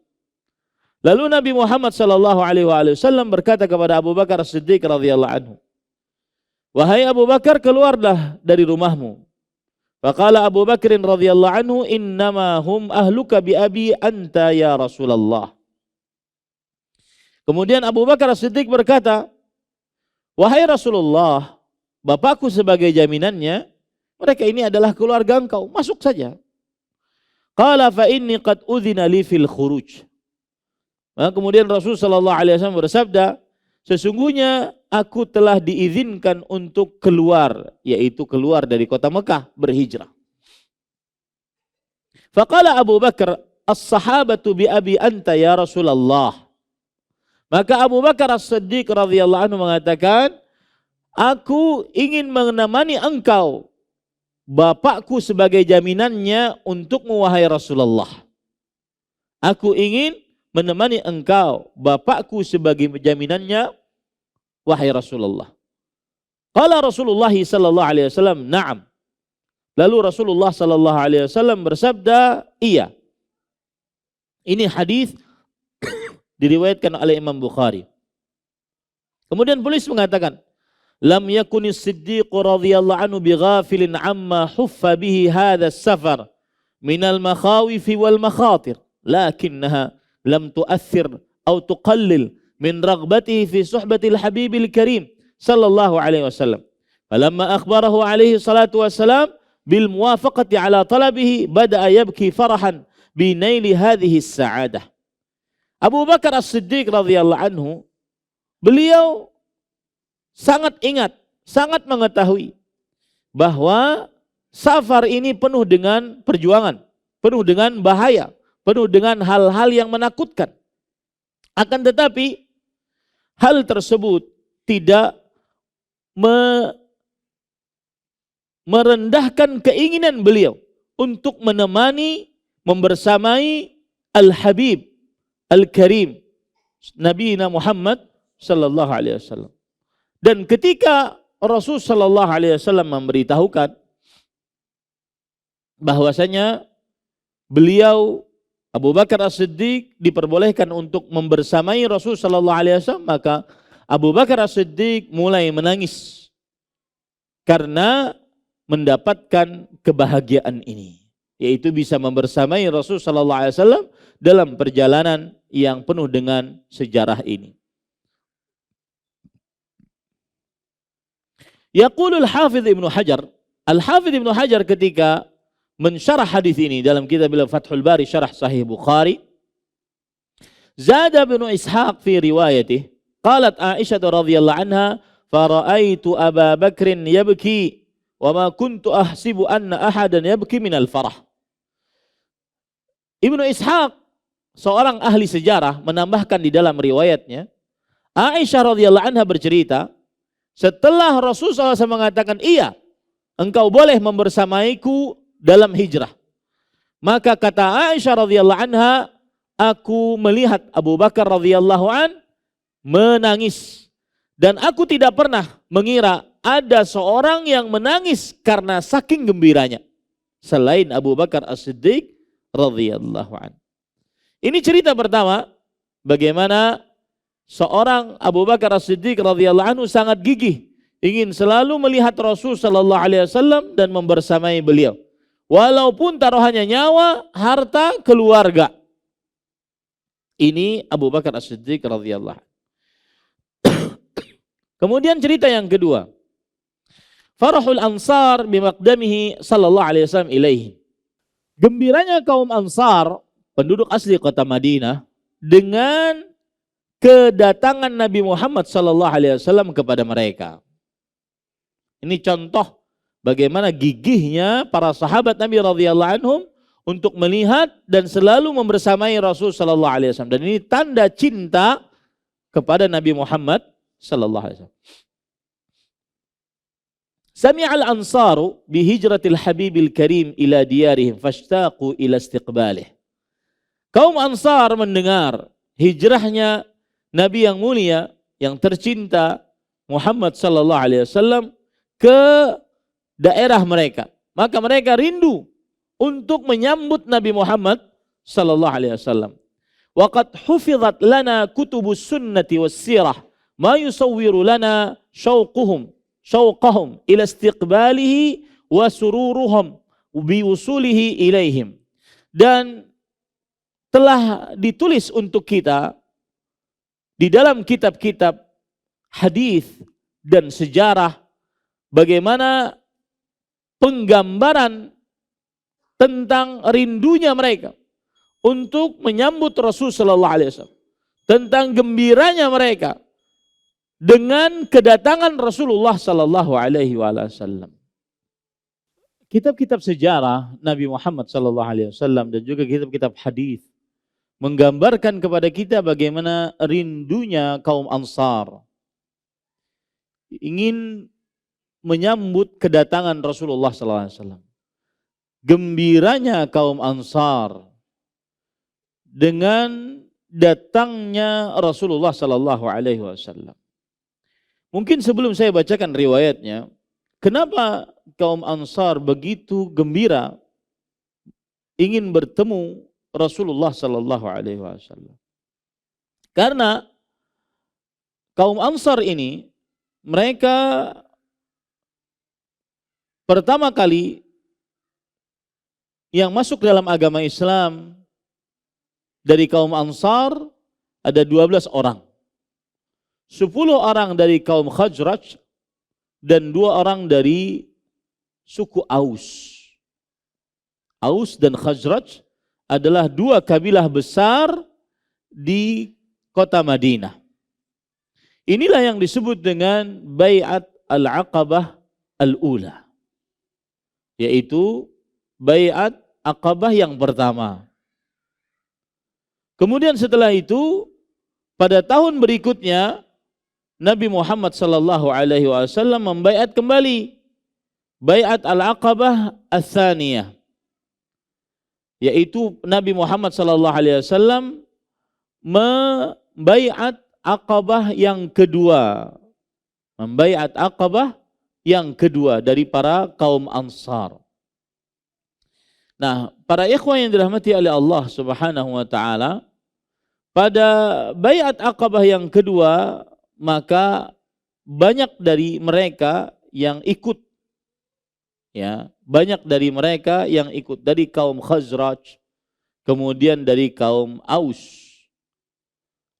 Lalu Nabi Muhammad sallallahu alaihi wasallam berkata kepada Abu Bakar As-Siddiq radhiyallahu anhu, wahai Abu Bakar, keluarlah dari rumahmu. Faqala Abu Bakr radhiyallahu anhu, innama hum ahluka bi abi anta ya Rasulullah. Kemudian Abu Bakar As-Siddiq berkata, wahai Rasulullah, bapakku sebagai jaminannya, mereka ini adalah keluarga engkau, masuk saja. Qala fa inni qad udhina li fil khuruj. Nah, kemudian Rasul sallallahu alaihi wasallam bersabda, sesungguhnya aku telah diizinkan untuk keluar, yaitu keluar dari kota Mekah, berhijrah. Faqala Abu Bakar, as-sahabatu bi abi anta ya Rasulullah. Maka Abu Bakar As-Siddiq radhiyallahu anhu mengatakan, aku ingin menemani engkau, bapakku sebagai jaminannya untukmu wahai Rasulullah. Aku ingin menemani engkau, bapakku sebagai jaminannya wahai Rasulullah. Qala Rasulullah sallallahu alaihi wasallam, na'am. Lalu Rasulullah sallallahu alaihi wasallam bersabda, iya. Ini hadis diriwayatkan oleh Imam Bukhari. Kemudian penulis mengatakan, lam yakunis Siddiq radhiyallahu anhu bighafilin amma huffa bihi hadha as-safar minal makhawifi wal makhatir, lakinnaha lam tu'athir atau tuqallil min raghbatihi fi suhbatil habibil karim sallallahu alaihi wasallam. Falamma akhbarahu alaihi salatu wassalam bil muwafaqati ala talabihi bada'a yabki farahan bi naili hadhihi as-sa'adah. Abu Bakar As-Siddiq radhiyallahu anhu, beliau sangat ingat, sangat mengetahui bahwa safar ini penuh dengan perjuangan, penuh dengan bahaya, penuh dengan hal-hal yang menakutkan. Akan tetapi hal tersebut tidak merendahkan keinginan beliau untuk menemani, membersamai Al-Habib Al-Karim Nabi Muhammad sallallahu alaihi wasallam. Dan ketika Rasul sallallahu alaihi wasallam memberitahukan bahwasanya beliau Abu Bakar As-Siddiq diperbolehkan untuk membersamai Rasul sallallahu alaihi wasallam, maka Abu Bakar As-Siddiq mulai menangis karena mendapatkan kebahagiaan ini, yaitu bisa membersamai Rasul sallallahu alaihi wasallam dalam perjalanan yang penuh dengan sejarah ini. Yaqulul Hafidz Ibnu Hajar, Al-Hafidz Ibnu Hajar ketika mensyarah hadis ini dalam kitab Fathul Bari syarah Sahih Bukhari, zada Ibnu Ishaq fi riwayatih, qalat Aisyah radhiyallahu anha, fara'aitu Aba Bakrin yabki wa ma kuntu ahsibu anna ahadan yabki minal farah. Ibnu Ishaq, seorang ahli sejarah, menambahkan di dalam riwayatnya, Aisyah radhiyallahu anha bercerita, setelah Rasulullah SAW mengatakan, iya, engkau boleh membersamaiku dalam hijrah, maka kata Aisyah radhiyallahu anha, aku melihat Abu Bakar radhiyallahu an menangis, dan aku tidak pernah mengira ada seorang yang menangis karena saking gembiranya selain Abu Bakar As-Siddiq radhiyallahu an. Ini cerita pertama bagaimana seorang Abu Bakar As-Siddiq radhiyallahu anhu sangat gigih ingin selalu melihat Rasul sallallahu alaihi wasallam dan membersamai beliau, walaupun taruhannya nyawa, harta, keluarga. Ini Abu Bakar As-Siddiq radhiyallahu anhu. Kemudian cerita yang kedua, farahul ansar bimaqdamihi sallallahu alaihi wasallam ilaihi. Gembiranya kaum Ansar, penduduk asli kota Madinah, dengan kedatangan Nabi Muhammad sallallahu alaihi wasallam kepada mereka. Ini contoh bagaimana gigihnya para sahabat Nabi radhiyallahu anhum untuk melihat dan selalu membersamai Rasul sallallahu alaihi wasallam, dan ini tanda cinta kepada Nabi Muhammad sallallahu alaihi wasallam. Sami'al ansaru bi hijratil habibil karim ila diyarihim fashtaqu ila istiqbalih. Kaum Ansar mendengar hijrahnya Nabi yang mulia, yang tercinta Muhammad sallallahu alaihi wasallam ke daerah mereka, maka mereka rindu untuk menyambut Nabi Muhammad sallallahu alaihi wasallam. Wa qad hufizat lana kutubus sunnati was sirah ma yusawwiru lana syauqahum ila istiqbalihi wa sururuhum bi usulihi ilaihim. Dan telah ditulis untuk kita di dalam kitab-kitab hadis dan sejarah bagaimana penggambaran tentang rindunya mereka untuk menyambut Rasul sallallahu alaihi wasallam, tentang gembiranya mereka dengan kedatangan Rasulullah sallallahu alaihi wasallam. Kitab-kitab sejarah Nabi Muhammad sallallahu alaihi wasallam dan juga kitab-kitab hadis menggambarkan kepada kita bagaimana rindunya kaum Ansar ingin menyambut kedatangan Rasulullah sallallahu alaihi wasallam. Gembiranya kaum Ansar dengan datangnya Rasulullah sallallahu alaihi wasallam. Mungkin sebelum saya bacakan riwayatnya, kenapa kaum Ansar begitu gembira ingin bertemu Rasulullah sallallahu alaihi wasallam? Karena kaum Ansar ini mereka pertama kali yang masuk dalam agama Islam dari kaum Ansar ada 12 orang. 10 orang dari kaum Khazraj dan 2 orang dari suku Aus. Aus dan Khazraj adalah 2 kabilah besar di kota Madinah. Inilah yang disebut dengan Bai'at Al-Aqabah Al-Ula, yaitu Bai'at Aqabah yang pertama. Kemudian setelah itu pada tahun berikutnya Nabi Muhammad sallallahu alaihi wasallam membaiat kembali Bai'at Al-Aqabah Ats-Tsaniyah, yaitu Nabi Muhammad sallallahu alaihi wasallam membaiat Aqabah yang kedua. Membaiat Aqabah yang kedua dari para kaum Ansar. Nah, para ikhwan yang dirahmati oleh Allah Subhanahu wa taala, pada baiat Aqabah yang kedua, maka banyak dari mereka yang ikut, ya, banyak dari mereka yang ikut dari kaum Khazraj, kemudian dari kaum Aus.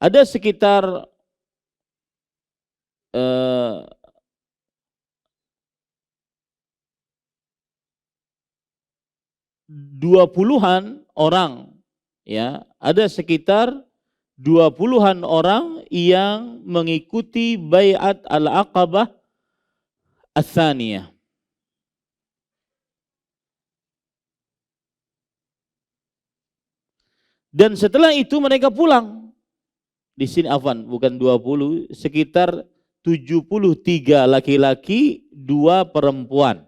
Ada sekitar 20-an orang, ya, ada sekitar 20-an orang yang mengikuti baiat Al-Aqabah Ats-Tsaniyah. Dan setelah itu mereka pulang. Di sini afwan, bukan 20, sekitar 73 laki-laki, 2 perempuan.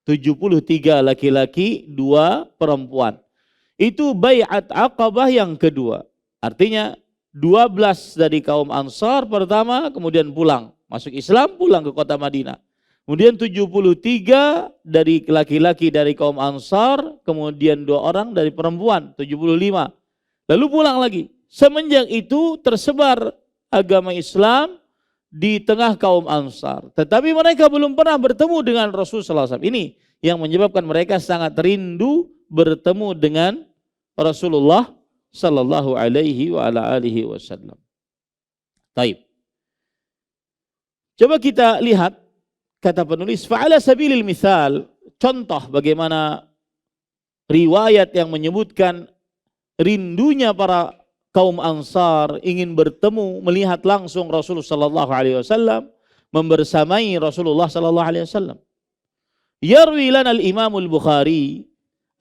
73 laki-laki, 2 perempuan. Itu baiat Aqabah yang kedua. Artinya 12 dari kaum Ansar pertama, kemudian pulang. Masuk Islam, pulang ke kota Madinah. Kemudian 73 dari laki-laki dari kaum Ansar, kemudian 2 orang dari perempuan, 75. Lalu pulang lagi. Semenjak itu tersebar agama Islam di tengah kaum Ansar. Tetapi mereka belum pernah bertemu dengan Rasulullah SAW. Ini yang menyebabkan mereka sangat rindu bertemu dengan Rasulullah sallallahu alaihi wa ala alihi wasallam. Taib. Coba kita lihat kata penulis, fa'ala sabilil misal, contoh bagaimana riwayat yang menyebutkan rindunya para kaum Ansar ingin bertemu, melihat langsung Rasulullah sallallahu alaihi wasallam, membersamai Rasulullah sallallahu alaihi wasallam. Yarwi lana al-Imam al-Bukhari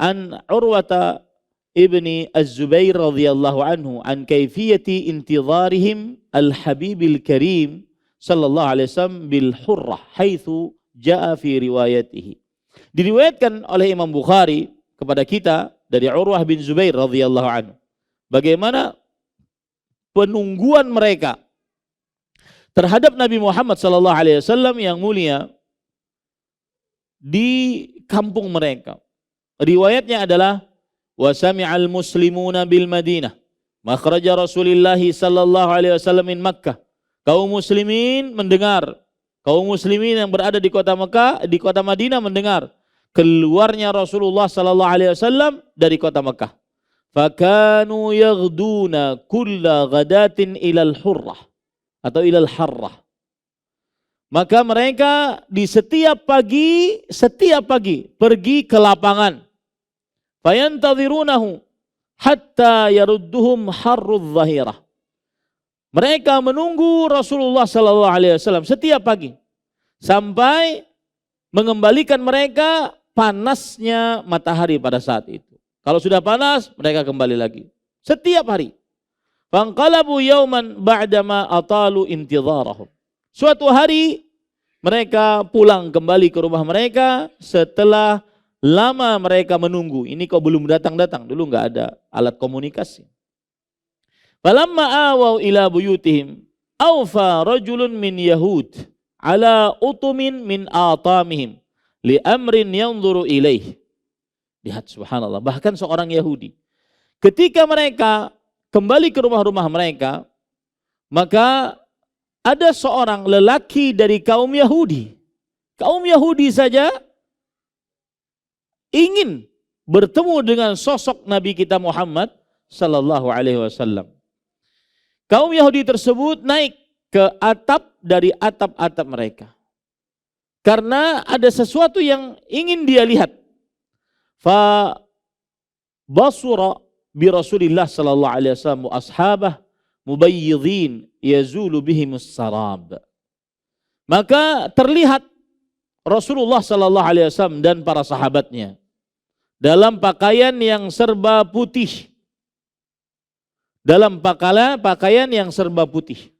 an Urwata ibni Az-Zubair radhiyallahu anhu an kaifiyati intidharihim al-Habib al-Karim sallallahu alaihi wasallam bil hurrah haitsu jaa fi riwayatihi. Diriwayatkan oleh Imam Bukhari kepada kita dari Urwah bin Zubair radhiyallahu anhu bagaimana penungguan mereka terhadap Nabi Muhammad sallallahu alaihi wasallam yang mulia di kampung mereka. Riwayatnya adalah wa sami'al muslimuna bil Madinah makhraja Rasulillah sallallahu alaihi wasallam min Makkah. Kaum muslimin mendengar, kaum muslimin yang berada di kota Mekah, di kota Madinah mendengar keluarnya Rasulullah sallallahu alaihi wasallam dari kota Mekah. Fakanu yaghduna kulla ghadatin ilal hurrah atau ilal harrah. Maka mereka di setiap pagi pergi ke lapangan. Fayantadhirunahu hatta yarudduhum harrudh dhahirah. Mereka menunggu Rasulullah sallallahu alaihi wasallam setiap pagi sampai mengembalikan mereka panasnya matahari pada saat itu. Kalau sudah panas, mereka kembali lagi. Setiap hari. Fanqalabu yauman ba'dama atalu intidharahum. Suatu hari mereka pulang kembali ke rumah mereka setelah lama mereka menunggu. Ini kok belum datang-datang. Dulu enggak ada alat komunikasi. Falamma awaw ila buyutihim awfa rajulun min yahud ala utumin min atamihim li amrin yanzuru ilaih. Lihat subhanallah, bahkan seorang Yahudi ketika mereka kembali ke rumah-rumah mereka, maka ada seorang lelaki dari kaum Yahudi. Kaum Yahudi saja ingin bertemu dengan sosok Nabi kita Muhammad sallallahu alaihi wasallam. Kaum Yahudi tersebut naik ke atap dari atap-atap mereka. Karena ada sesuatu yang ingin dia lihat. Fa basura bi Rasulillah sallallahu alaihi wasallam ashabah mubayyidhin yazulu bihimus sarab. Maka terlihat Rasulullah sallallahu alaihi wasallam dan para sahabatnya dalam pakaian yang serba putih. Dalam pakaian yang serba putih.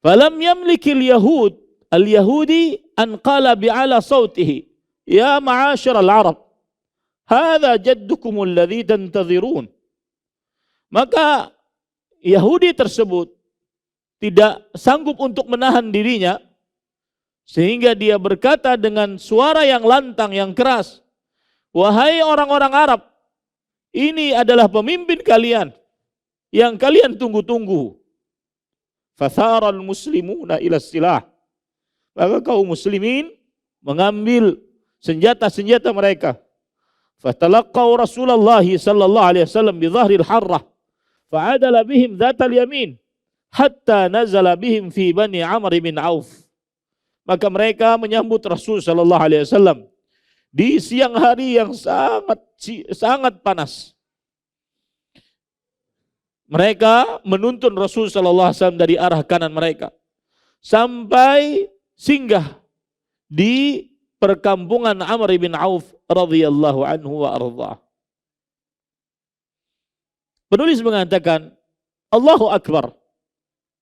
Falam yamlikil yahud al-yahudi an qala bi'ala sautihi ya ma'asyar al-arab hadha jaddukum alladhi tantadhirun. Maka Yahudi tersebut tidak sanggup untuk menahan dirinya sehingga dia berkata dengan suara yang lantang, yang keras, wahai orang-orang Arab, ini adalah pemimpin kalian yang kalian tunggu-tunggu. Fatharal muslimuna ila silah. Maka kaum muslimin mengambil senjata-senjata mereka. Fatalaqaw Rasulullah sallallahu alaihi wasallam bi dhahril harrah. Fa'adala bihim dhatal yamin hatta nazala bihim fi Bani Amr bin Auf. Maka mereka menyambut Rasul sallallahu alaihi wasallam di siang hari yang sangat panas. Mereka menuntun Rasul sallallahu alaihi wasallam dari arah kanan mereka sampai singgah di perkampungan Amr bin Auf radhiyallahu anhu wa ardhah. Penulis mengatakan, Allahu Akbar.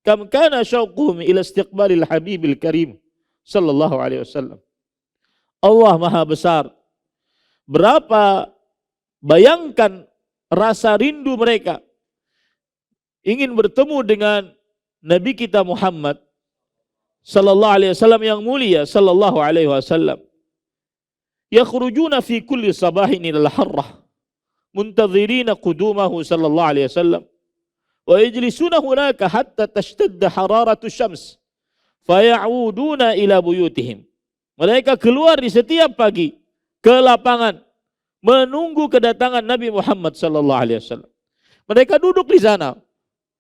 Kam kana syauquhum ila istiqbalil habibil karim sallallahu alaihi wasallam. Allah Maha Besar. Berapa bayangkan rasa rindu mereka ingin bertemu dengan Nabi kita Muhammad sallallahu alaihi wasallam yang mulia sallallahu alaihi wasallam. Yakhrujuna fi kulli sabahin ila al-harrah muntadhirina qudumahu sallallahu alaihi wasallam wa yajlisuna hunaka hatta tashtadda hararatu syams faya'uduna ila buyutihim. Mereka keluar di setiap pagi ke lapangan menunggu kedatangan Nabi Muhammad sallallahu alaihi wasallam. Mereka duduk di sana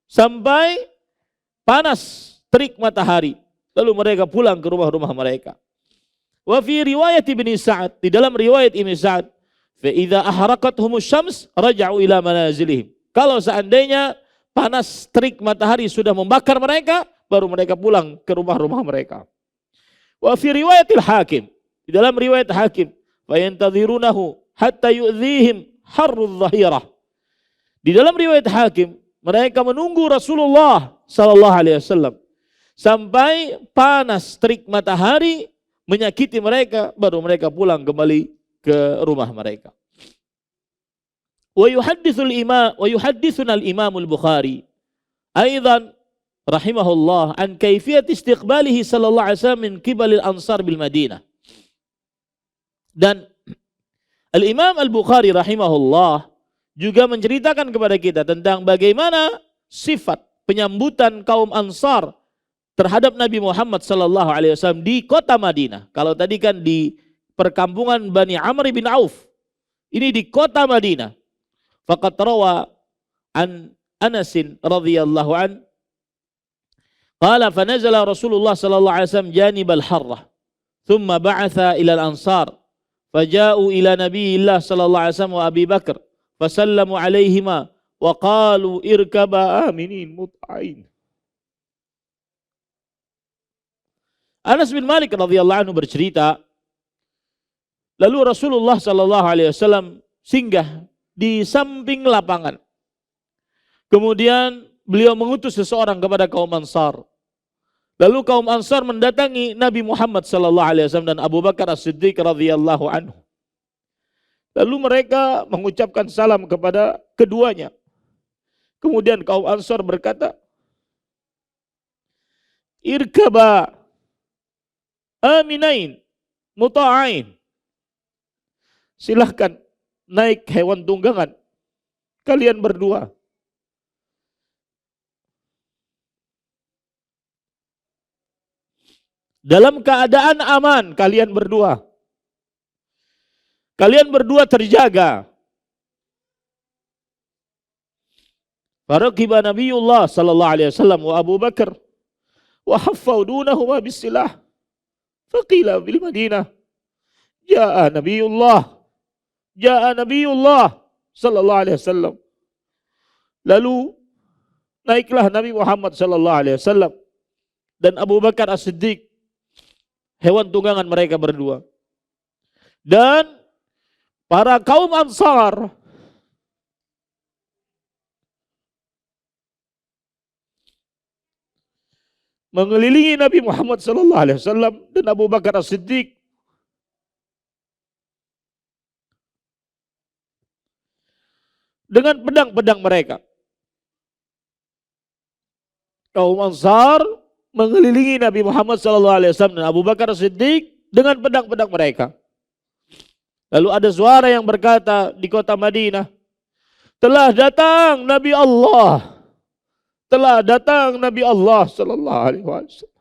sampai panas terik matahari, lalu mereka pulang ke rumah-rumah mereka. Wa fi riwayat Ibnu Sa'ad, di dalam riwayat Ibnu Sa'ad, fa idza ahraqathumus syams raja'u ila manazilihim. Kalau seandainya panas terik matahari sudah membakar mereka, baru mereka pulang ke rumah-rumah mereka. Wa fi riwayatil Hakim, di dalam riwayat Hakim, fa yantadhirunahu hatta yu'dhihim harrudh dhahirah. Di dalam riwayat Hakim, mereka menunggu Rasulullah sallallahu alaihi wasallam sampai panas terik matahari menyakiti mereka, baru mereka pulang kembali ke rumah mereka. Wa yuhaddithuna al-Imam al-Bukhari aidan rahimahullah an kaifiyat istiqbalihi sallallahu alaihi wasallam min qibal al-ansar bil Madinah. Dan Al-Imam Al-Bukhari rahimahullah juga menceritakan kepada kita tentang bagaimana sifat penyambutan kaum Ansar terhadap Nabi Muhammad sallallahu alaihi wasallam di kota Madinah. Kalau tadi kan di perkampungan Bani Amr bin Auf, ini di kota Madinah. Faqad rawa an Anas radhiyallahu an qala fa nazala Rasulullah sallallahu alaihi wasallam janib al-harrah thumma ba'atha ila al-ansar faja'u ila Nabiyillah sallallahu alaihi wasallam wa Abi Bakar fasallamu alaihima wa qalu irkaba aminin mut'ain. Anas bin Malik radhiyallahu anhu bercerita, lalu Rasulullah sallallahu alaihi wasallam singgah di samping lapangan. Kemudian beliau mengutus seseorang kepada kaum Ansar. Lalu kaum Ansar mendatangi Nabi Muhammad sallallahu alaihi wasallam dan Abu Bakar As-Siddiq radhiyallahu anhu. Lalu mereka mengucapkan salam kepada keduanya. Kemudian kaum Ansar berkata, irkaba aminain muta'ain. Silahkan naik hewan tunggangan kalian berdua. Dalam keadaan aman kalian berdua. Kalian berdua terjaga. Faraqiba Nabiullah sallallahu alaihi wasallam wa Abu Bakar wa haffau dunahuma bisilah. Faqila bil Madinah Ja'a Nabiullah sallallahu alaihi wasallam. Lalu naiklah Nabi Muhammad sallallahu alaihi wasallam dan Abu Bakar As-Siddiq, hewan tunggangan mereka berdua. Dan para kaum Ansar mengelilingi Nabi Muhammad sallallahu alaihi wasallam dan Abu Bakar As-Siddiq dengan pedang-pedang mereka. Kaum Ansar mengelilingi Nabi Muhammad sallallahu alaihi wasallam dan Abu Bakar As-Siddiq dengan pedang-pedang mereka. Lalu ada suara yang berkata di kota Madinah, telah datang Nabi Allah. Telah datang Nabi Allah sallallahu alaihi wasallam.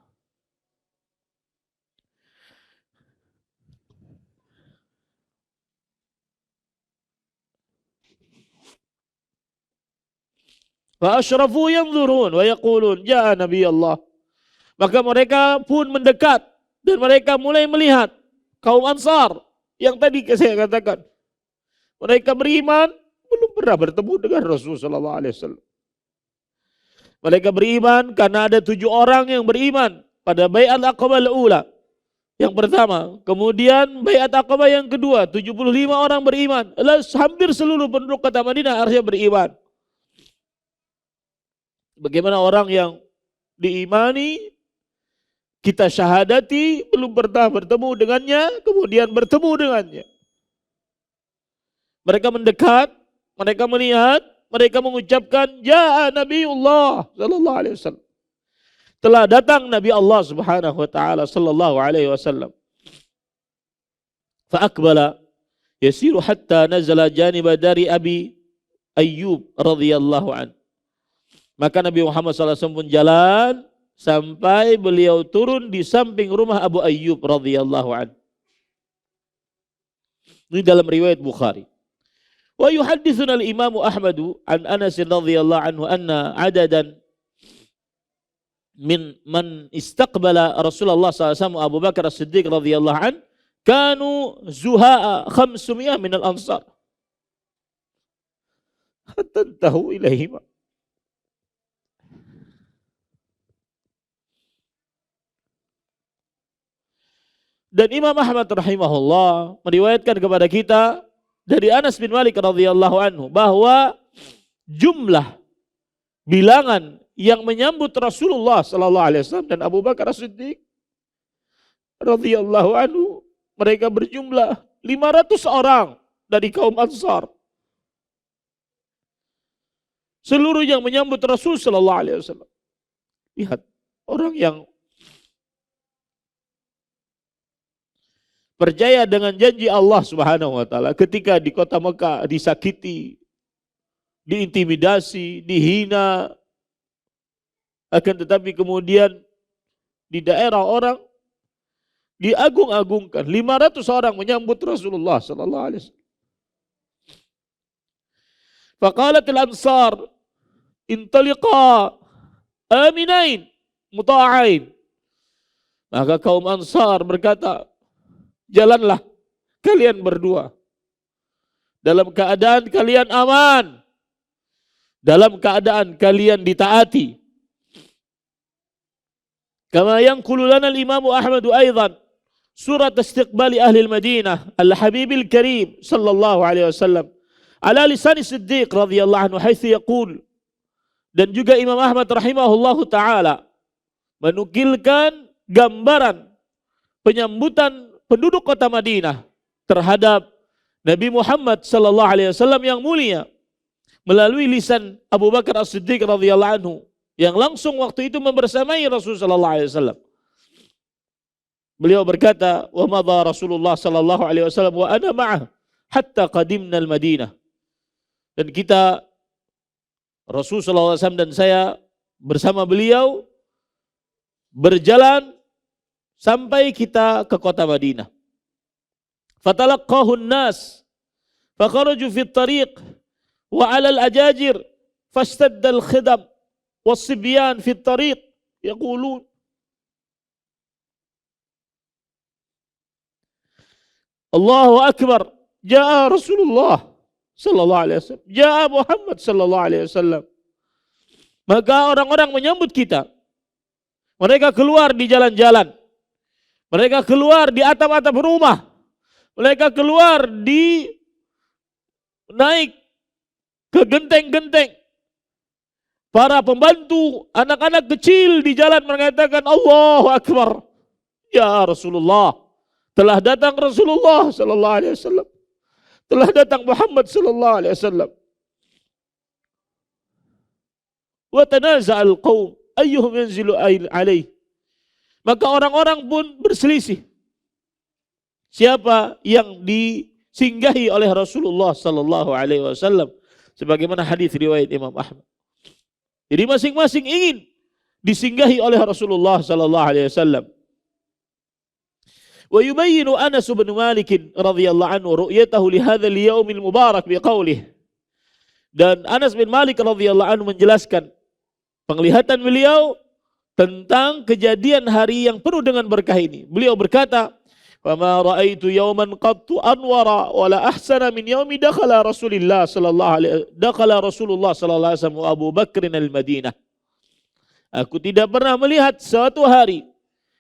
Fa asyrafu yanzurun wa yaqulun jaa Nabi Allah. Maka mereka pun mendekat dan mereka mulai melihat kaum Ansar yang tadi saya katakan. Mereka beriman belum pernah bertemu dengan Rasulullah sallallahu alaihi wasallam. Mereka beriman karena ada 7 orang yang beriman pada Bai'at Aqabah al-Ula yang pertama, kemudian Bai'at Aqabah yang kedua, 75 orang beriman. Lalu hampir seluruh penduduk kota Madinah akhirnya beriman. Bagaimana orang yang diimani, kita syahadati, belum pernah bertemu dengannya, kemudian bertemu dengannya. Mereka mendekat, mereka melihat, mereka mengucapkan, ya Nabiullah sallallahu alaihi wasallam. Telah datang Nabi Allah Subhanahu wa taala sallallahu alaihi wasallam. Fa aqbala yasiru hatta nazala janiba dari Abi Ayyub radhiyallahu anhu. Maka Nabi Muhammad SAW pun jalan sampai beliau turun di samping rumah Abu Ayyub radhiyallahu anhu. Ini dalam riwayat Bukhari. Wa yuhaddithuna al-Imam Ahmad an Anas radhiyallahu anhu anna adadan min man istaqbala Rasulullah SAW Abu Bakar As-Siddiq radhiyallahu anhu kanu zuha'a 500 min al-ansar. Hatta tahu ilaihima. Dan Imam Ahmad rahimahullah meriwayatkan kepada kita dari Anas bin Malik radhiyallahu anhu bahwa jumlah bilangan yang menyambut Rasulullah sallallahu alaihi wasallam dan Abu Bakar As-Siddiq radhiyallahu anhu, mereka berjumlah 500 orang dari kaum Ansar. Seluruh yang menyambut Rasul sallallahu alaihi wasallam. Lihat, orang yang percaya dengan janji Allah Subhanahu wa taala ketika di kota Mekah disakiti, diintimidasi, dihina, akan tetapi kemudian di daerah orang diagung-agungkan. 500 orang menyambut Rasulullah sallallahu alaihi wasallam. Faqalatil ansar intaliqa aminain muta'ain. Maka kaum Ansar berkata, jalanlah kalian berdua dalam keadaan kalian aman, dalam keadaan kalian ditaati. Kama yanqulu lana al-Imam Ahmad aidan surat istiqbali ahli al-Madinah al-Habibil Karim sallallahu alaihi wasallam ala lisan Siddiq radhiyallahu anhu haitsu yaqul. Dan juga Imam Ahmad rahimahullahu taala menukilkan gambaran penyambutan penduduk kota Madinah terhadap Nabi Muhammad sallallahu alaihi wasallam yang mulia melalui lisan Abu Bakar As-Siddiq radhiyallahu anhu yang langsung waktu itu membersamai Rasulullah sallallahu alaihi wasallam. Beliau berkata, "Wa madha Rasulullah sallallahu alaihi wasallam wa ana ma'ah hatta qadimna al-Madinah." Dan kita, Rasul sallallahu alaihi wasallam dan saya bersama beliau berjalan sampai kita ke kota Madinah. Fatalaqahu an-nas fakharaju fi at-tariq wa 'ala al-ajajir fastadda al-khidam was-sibyan fi at-tariq yaqulun Allahu akbar, jaa Rasulullah sallallahu alaihi wasallam, jaa Muhammad sallallahu alaihi wasallam. Maka orang-orang menyambut kita. Mereka keluar di jalan-jalan. Mereka keluar di atap-atap rumah. Mereka keluar di naik ke genteng-genteng. Para pembantu, anak-anak kecil di jalan mengatakan Allahu Akbar. Ya Rasulullah. Telah datang Rasulullah sallallahu alaihi wasallam. Telah datang Muhammad sallallahu alaihi wasallam. Wa tanaza'al qaum ayyuhum yanzilu alaih. Maka orang-orang pun berselisih. Siapa yang disinggahi oleh Rasulullah sallallahu alaihi wasallam sebagaimana hadis riwayat Imam Ahmad. Jadi masing-masing ingin disinggahi oleh Rasulullah sallallahu alaihi wasallam. Wa yubayyinu Anas bin Malik radhiyallahu anhu ru'yatahu li hadzal yaumil mubarak biqaulih. Dan Anas bin Malik radhiyallahu anhu menjelaskan penglihatan beliau tentang kejadian hari yang penuh dengan berkah ini. Beliau berkata, "Fama ra'aitu yawman qattu anwara wala ahsana min yaumi dakhala Rasulullah sallallahu alaihi wasallam wa Abu Bakr al-Madinah." Aku tidak pernah melihat suatu hari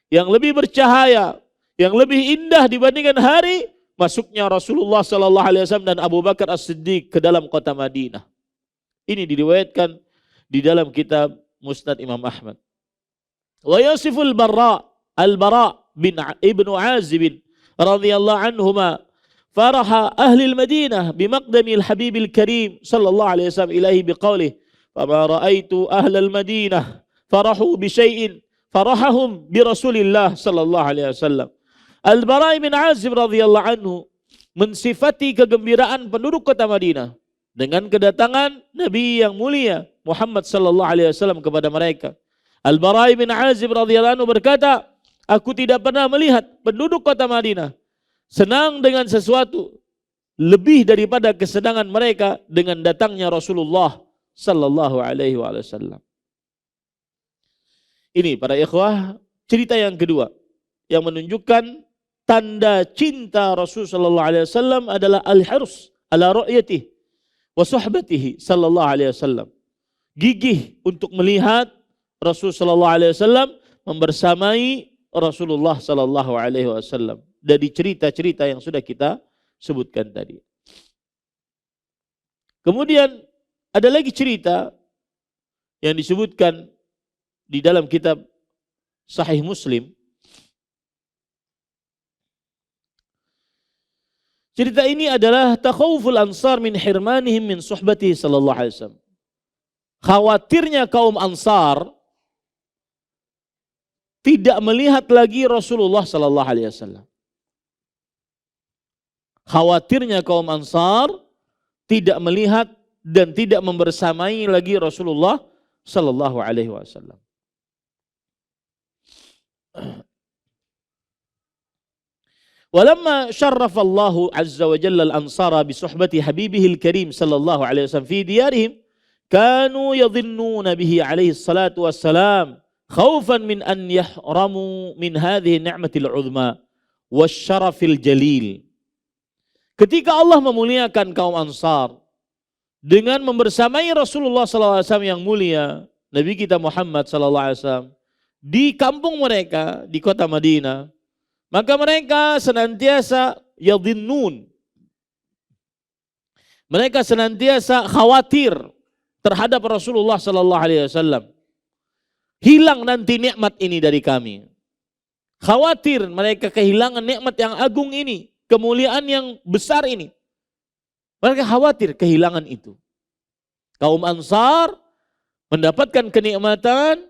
yang lebih bercahaya, yang lebih indah dibandingkan hari masuknya Rasulullah sallallahu alaihi wasallam dan Abu Bakar As-Siddiq ke dalam kota Madinah. Ini diriwayatkan di dalam kitab Musnad Imam Ahmad. Wa yasiful Al-Bara bin Ibnu Azib radhiyallahu anhuma faraha ahli al-Madinah bimaqdami al-Habib al-Karim sallallahu alaihi wasallam ilaihi biqaulih, "Fama ra'aitu ahli al-Madinah farahu bi syai'in farahahum bi Rasulillah sallallahu alaihi wasallam." Al-Bara bin Azib radhiyallahu anhu mensifati kegembiraan penduduk kota Madinah dengan kedatangan Nabi yang mulia Muhammad sallallahu alaihi wasallam kepada mereka. Al-Bara bin Azib radhiyallahu anhu berkata, "Aku tidak pernah melihat penduduk kota Madinah senang dengan sesuatu lebih daripada kesenangan mereka dengan datangnya Rasulullah sallallahu alaihi wasallam." Ini para ikhwah cerita yang kedua yang menunjukkan tanda cinta Rasul sallallahu alaihi wasallam adalah al-hirs ala ru'yatihi wa suhbatihi sallallahu alaihi wasallam. Gigih untuk melihat Rasul sallallahu alaihi wasallam, membersamai Rasulullah sallallahu alaihi wasallam. Dari cerita-cerita yang sudah kita sebutkan tadi. Kemudian ada lagi cerita yang disebutkan di dalam kitab Sahih Muslim. Cerita ini adalah takhawuful ansar min hirmanihim min suhbatihi sallallahu alaihi wasallam. Khawatirnya kaum Ansar tidak melihat lagi Rasulullah sallallahu alaihi wasallam. Khawatirnya kaum Ansar tidak melihat dan tidak membersamai lagi Rasulullah sallallahu alaihi wasallam. Walamma syarrafa Allah azza wa jalla al-ansara bi suhbati habibihi al-karim sallallahu alaihi wasallam fi diyarihim kanu yadhinnuna bihi alaihi salatu wassalam khaufan min an yahramu min hadhihi ni'matil uzma wasyarafil jalil. Ketika Allah memuliakan kaum Ansar dengan membersamai Rasulullah sallallahu alaihi wasallam yang mulia, Nabi kita Muhammad sallallahu alaihi wasallam di kampung mereka di kota Madinah, maka mereka senantiasa yadhinnun. Mereka senantiasa khawatir terhadap Rasulullah sallallahu alaihi wasallam. Hilang nanti nikmat ini dari kami. Khawatir mereka kehilangan nikmat yang agung ini, kemuliaan yang besar ini. Mereka khawatir kehilangan itu. Kaum Ansar mendapatkan kenikmatan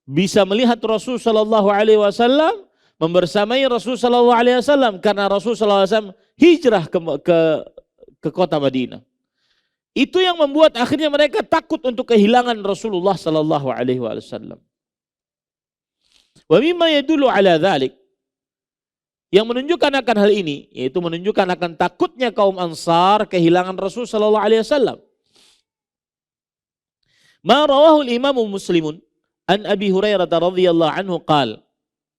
bisa melihat Rasul sallallahu alaihi wasallam, membersamai Rasul sallallahu alaihi wasallam karena Rasul sallallahu alaihi wasallam hijrah ke kota Madinah. Itu yang membuat akhirnya mereka takut untuk kehilangan Rasulullah sallallahu alaihi wasallam. Wa mimma yadullu ala dzalik, yang menunjukkan akan hal ini, yaitu menunjukkan akan takutnya kaum Ansar kehilangan Rasul sallallahu alaihi wasallam. Ma rawahu al-Imam Muslimun an Abi Hurairah radhiyallahu anhu qala,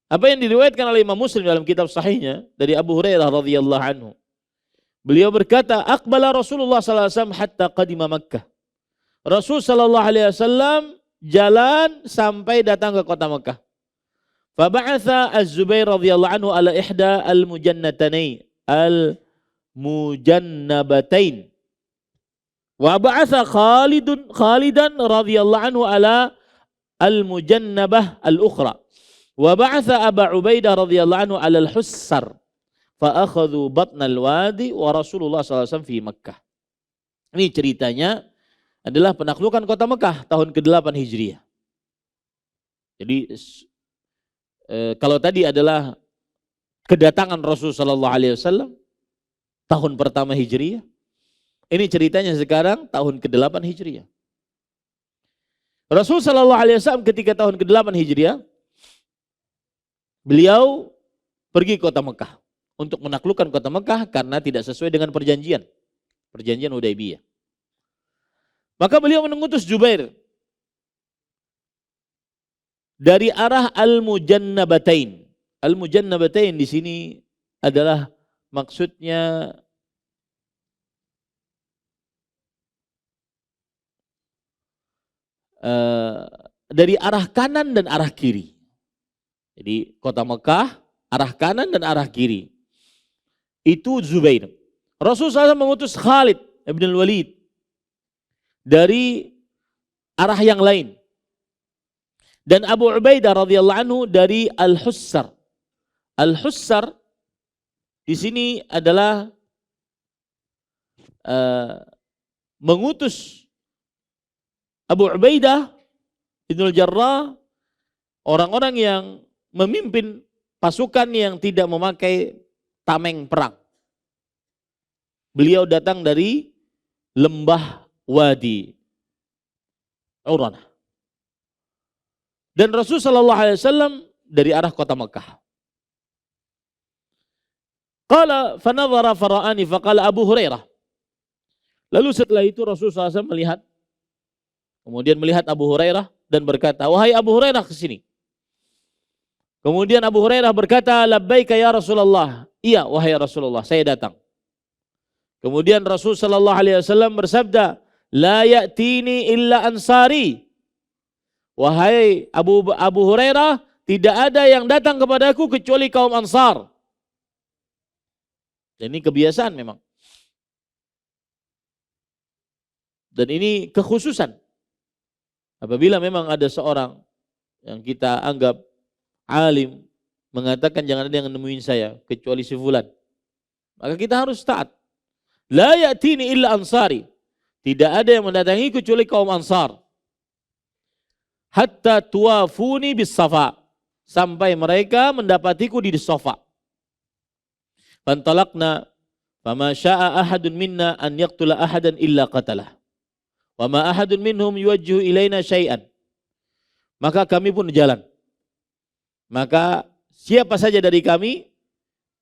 apa yang diriwayatkan oleh Imam Muslim dalam kitab sahihnya dari Abu Hurairah radhiyallahu anhu. Beliau berkata, aqbala Rasulullah sallallahu alaihi wasallam hatta qadima Makkah. Rasul sallallahu alaihi wasallam jalan sampai datang ke kota Makkah. Fa ba'atha Az-Zubair radhiyallahu anhu ala ihda al-mujannabatain. Wa ba'atha Khalidan radhiyallahu anhu ala al-mujannabah al-ukhra. Wa ba'atha Aba Ubaidah radhiyallahu anhu 'ala al-Hussar fa akhadhu batna al-wadi wa Rasulullah sallallahu alaihi wasallam fi Makkah. Ini ceritanya adalah penaklukan kota Mekah tahun ke-8 Hijriah. Jadi kalau tadi adalah kedatangan Rasul sallallahu alaihi wasallam, tahun pertama Hijriah. Ini ceritanya sekarang tahun ke-8 Hijriah. Rasul sallallahu alaihi wasallam ketika tahun ke-8 Hijriah, beliau pergi ke kota Mekah untuk menaklukkan kota Mekah karena tidak sesuai dengan perjanjian Hudaybiyah. Maka beliau mengutus Jubair dari arah Al-Mujannabatain. Al-Mujannabatain di sini adalah maksudnya dari arah kanan dan arah kiri. Jadi kota Mekah, arah kanan dan arah kiri. Itu Zubair. Rasulullah SAW mengutus Khalid ibn al-Walid dari arah yang lain. Dan Abu Ubaidah radhiyallahu anhu dari Al-Hussar. Al-Hussar di sini adalah mengutus Abu Ubaidah bin al-Jarrah, orang-orang yang memimpin pasukan yang tidak memakai tameng perang. Beliau datang dari lembah Wadi Uranah. Dan Rasul sallallahu alaihi wasallam dari arah kota Mekah. Qala fanadhara fara'ani faqala Abu Hurairah. Lalu setelah itu Rasul sallallahu alaihi wasallam melihat, kemudian melihat Abu Hurairah dan berkata, "Wahai Abu Hurairah, ke sini." Kemudian Abu Hurairah berkata, "Labbaika ya Rasulullah." Iya, wahai Rasulullah, saya datang. Kemudian Rasul sallallahu alaihi wasallam bersabda, "La ya'tini illa ansari." Wahai Abu Hurairah, tidak ada yang datang kepadaku kecuali kaum Ansar. Dan ini kebiasaan memang. Dan ini kekhususan. Apabila memang ada seorang yang kita anggap alim mengatakan jangan ada yang nemuin saya kecuali si fulan, maka kita harus taat. La ya'tini illa ansari. Tidak ada yang mendatangi kecuali kaum Ansar. Hatta tuafuni bis Safa. Sampai mereka mendapatiku di Safa. Fantalaqna fama syaa ahadun minna an yaqtula ahadan illa qatalah. Wa ma ahadun minhum yuwajjihu ilaina syai'an. Maka kami pun jalan. Maka siapa saja dari kami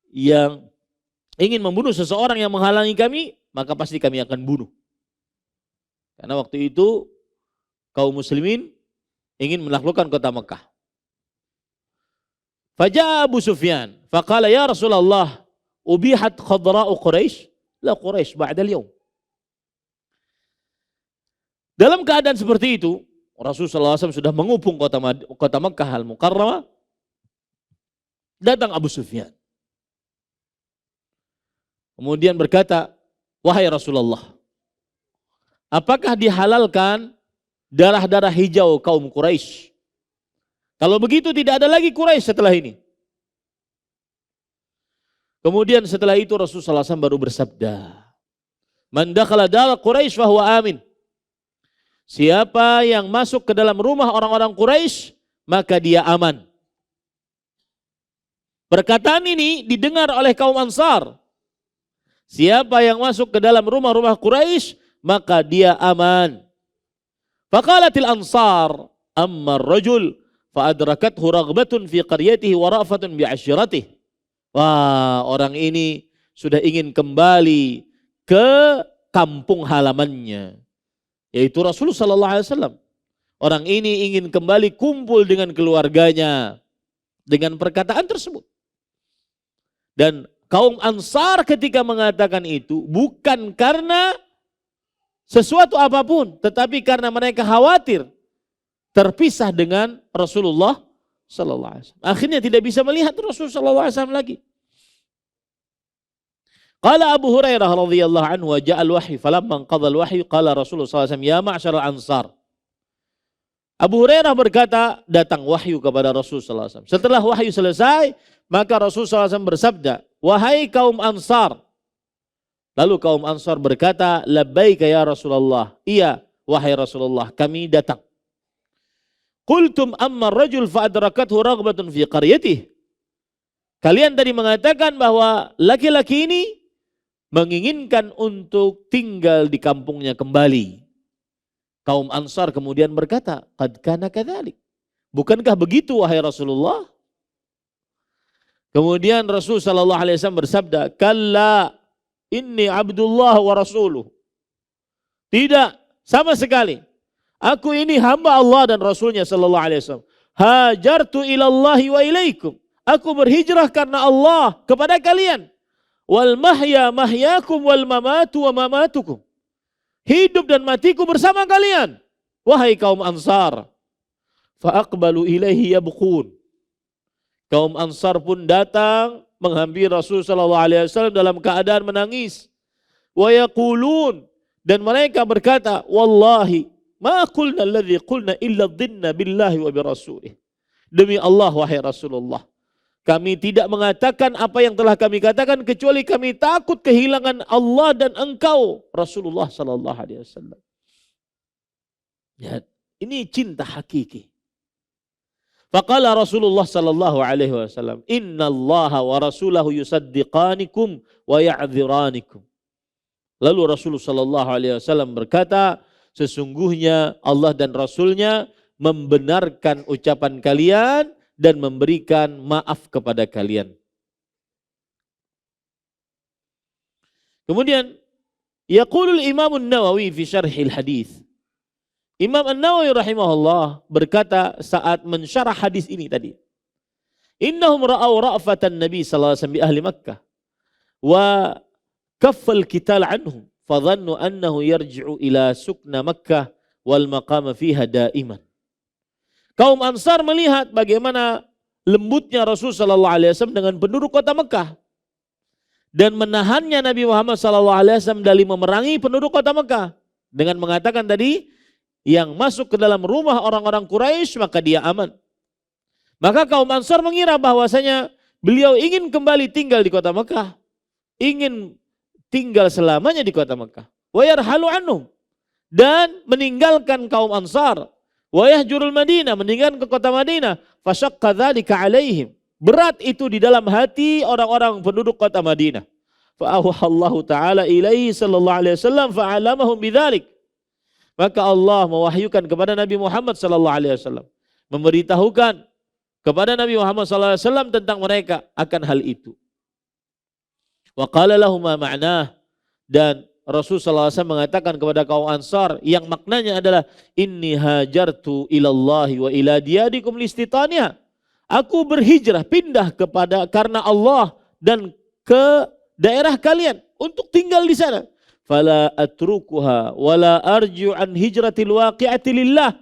yang ingin membunuh seseorang yang menghalangi kami, maka pasti kami akan bunuh. Karena waktu itu kaum muslimin ingin menaklukkan kota Mekah. Faja'a Abu Sufyan, faqala ya Rasulullah, ubihat khadra'u Quraisy, la Quraisy ba'da al-yawm. Dalam keadaan seperti itu, Rasulullah SAW sudah mengupung kota Mekah Al-Mukarramah. Datang Abu Sufyan. Kemudian berkata, wahai Rasulullah, apakah dihalalkan darah-darah hijau kaum Quraisy? Kalau begitu tidak ada lagi Quraisy setelah ini. Kemudian setelah itu Rasulullah SAW baru bersabda, man dakhala dar Quraisy fahuwa amin. Siapa yang masuk ke dalam rumah orang-orang Quraisy, maka dia aman. Perkataan ini didengar oleh kaum Ansar. Siapa yang masuk ke dalam rumah-rumah Quraisy, maka dia aman. Faqalatil Ansar, amma ar-rajul fa adrakathu raghbatun fi qaryatihi wa rafatun bi 'ashiratihi. Wah, orang ini sudah ingin kembali ke kampung halamannya, yaitu Rasulullah sallallahu alaihi wasallam. Orang ini ingin kembali kumpul dengan keluarganya dengan perkataan tersebut. Dan kaum Ansar ketika mengatakan itu bukan karena sesuatu apapun, tetapi karena mereka khawatir terpisah dengan Rasulullah sallallahu alaihi wasallam. Akhirnya tidak bisa melihat Rasulullah sallallahu alaihi wasallam lagi. Qala Abu Hurairah radhiyallahu anhu wa ja'al wahyi falamma qadha al-wahyu qala Rasulullah sallallahu alaihi wasallam ya ma'syaral ansar. Abu Hurairah berkata, datang wahyu kepada Rasulullah sallallahu alaihi wasallam. Setelah wahyu selesai, maka Rasulullah sallallahu alaihi wasallam bersabda, wahai kaum Ansar. Lalu kaum Ansar berkata, labbaika ya Rasulullah. Iya, wahai Rasulullah, kami datang. Qultum amma ar-rajul fa adrakathu raghbatun fi qaryatihi. Kalian tadi mengatakan bahwa laki-laki ini menginginkan untuk tinggal di kampungnya kembali. Kaum Ansar kemudian berkata, "Qad kana kadzalik." Bukankah begitu wahai Rasulullah? Kemudian Rasul sallallahu alaihi wasallam bersabda, "Kalla inni Abdullah wa rasuluh." Tidak, sama sekali. Aku ini hamba Allah dan Rasulnya sallallahu alaihi wasallam. Hajartu ilallahi wa ilaikum. Aku berhijrah karena Allah kepada kalian. Wal mahya mahyakum wal mamatu wa mamatukum. Hidup dan matiku bersama kalian, wahai kaum Ansar. Fa aqbalu ilaihi yabqun. Kaum Ansar pun datang menghampiri Rasul sallallahu alaihi wasallam dalam keadaan menangis. Wa yaqulun, dan mereka berkata, "Wallahi ma qulna alladhi qulna illa dhinna billahi wa bi rasulih." Demi Allah wahai Rasulullah, kami tidak mengatakan apa yang telah kami katakan kecuali kami takut kehilangan Allah dan engkau Rasulullah sallallahu alaihi wasallam. Ya, ini cinta hakiki. Faqala Rasulullah sallallahu alaihi wasallam, "Innallaha wa rasulahu yusaddiqanikum wa ya'dhiranikum." Lalu Rasulullah sallallahu alaihi wasallam berkata, sesungguhnya Allah dan Rasulnya membenarkan ucapan kalian dan memberikan maaf kepada kalian. Kemudian yaqulul Imam An-Nawawi fi syarhil hadis. Imam An-Nawawi rahimahullah berkata saat mensyarah hadis ini tadi. Innahum ra'aw ra'fatan Nabi sallallahu alaihi wasallam bi ahli Makkah wa kaffal qital anhum fadhannu annahu yarji'u ila sukna Makkah wal maqama fiha daiman. Kaum Ansar melihat bagaimana lembutnya Rasul sallallahu alaihi wasallam dengan penduduk kota Mekah dan menahannya Nabi Muhammad sallallahu alaihi wasallam dari memerangi penduduk kota Mekah dengan mengatakan tadi, yang masuk ke dalam rumah orang-orang Quraisy maka dia aman. Maka kaum Ansar mengira bahwasanya beliau ingin kembali tinggal di kota Mekah, ingin tinggal selamanya di kota Mekah. Wa yarhalu anhum, dan meninggalkan kaum Ansar. Wa yahjurul Madinah, meninggalkan ke kota Madinah. Fashaqqa dzalika alaihim, berat itu di dalam hati orang-orang penduduk kota Madinah. Fa awhallahu taala ilaihi sallallahu alaihi wasallam fa alamahum bidzalik. Maka Allah mewahyukan kepada Nabi Muhammad sallallahu alaihi wasallam, memberitahukan kepada Nabi Muhammad sallallahu alaihi wasallam tentang mereka akan hal itu. Wa qala lahum ma ma'nah, dan Rasul sallallahu alaihi wasallam mengatakan kepada kaum Ansar yang maknanya adalah inni hajartu ilallahi wa ila diyadikum listitaniha. Aku berhijrah, pindah karena Allah dan ke daerah kalian untuk tinggal di sana. Fala atrukuha wala arju an hijratil waqi'ati lillah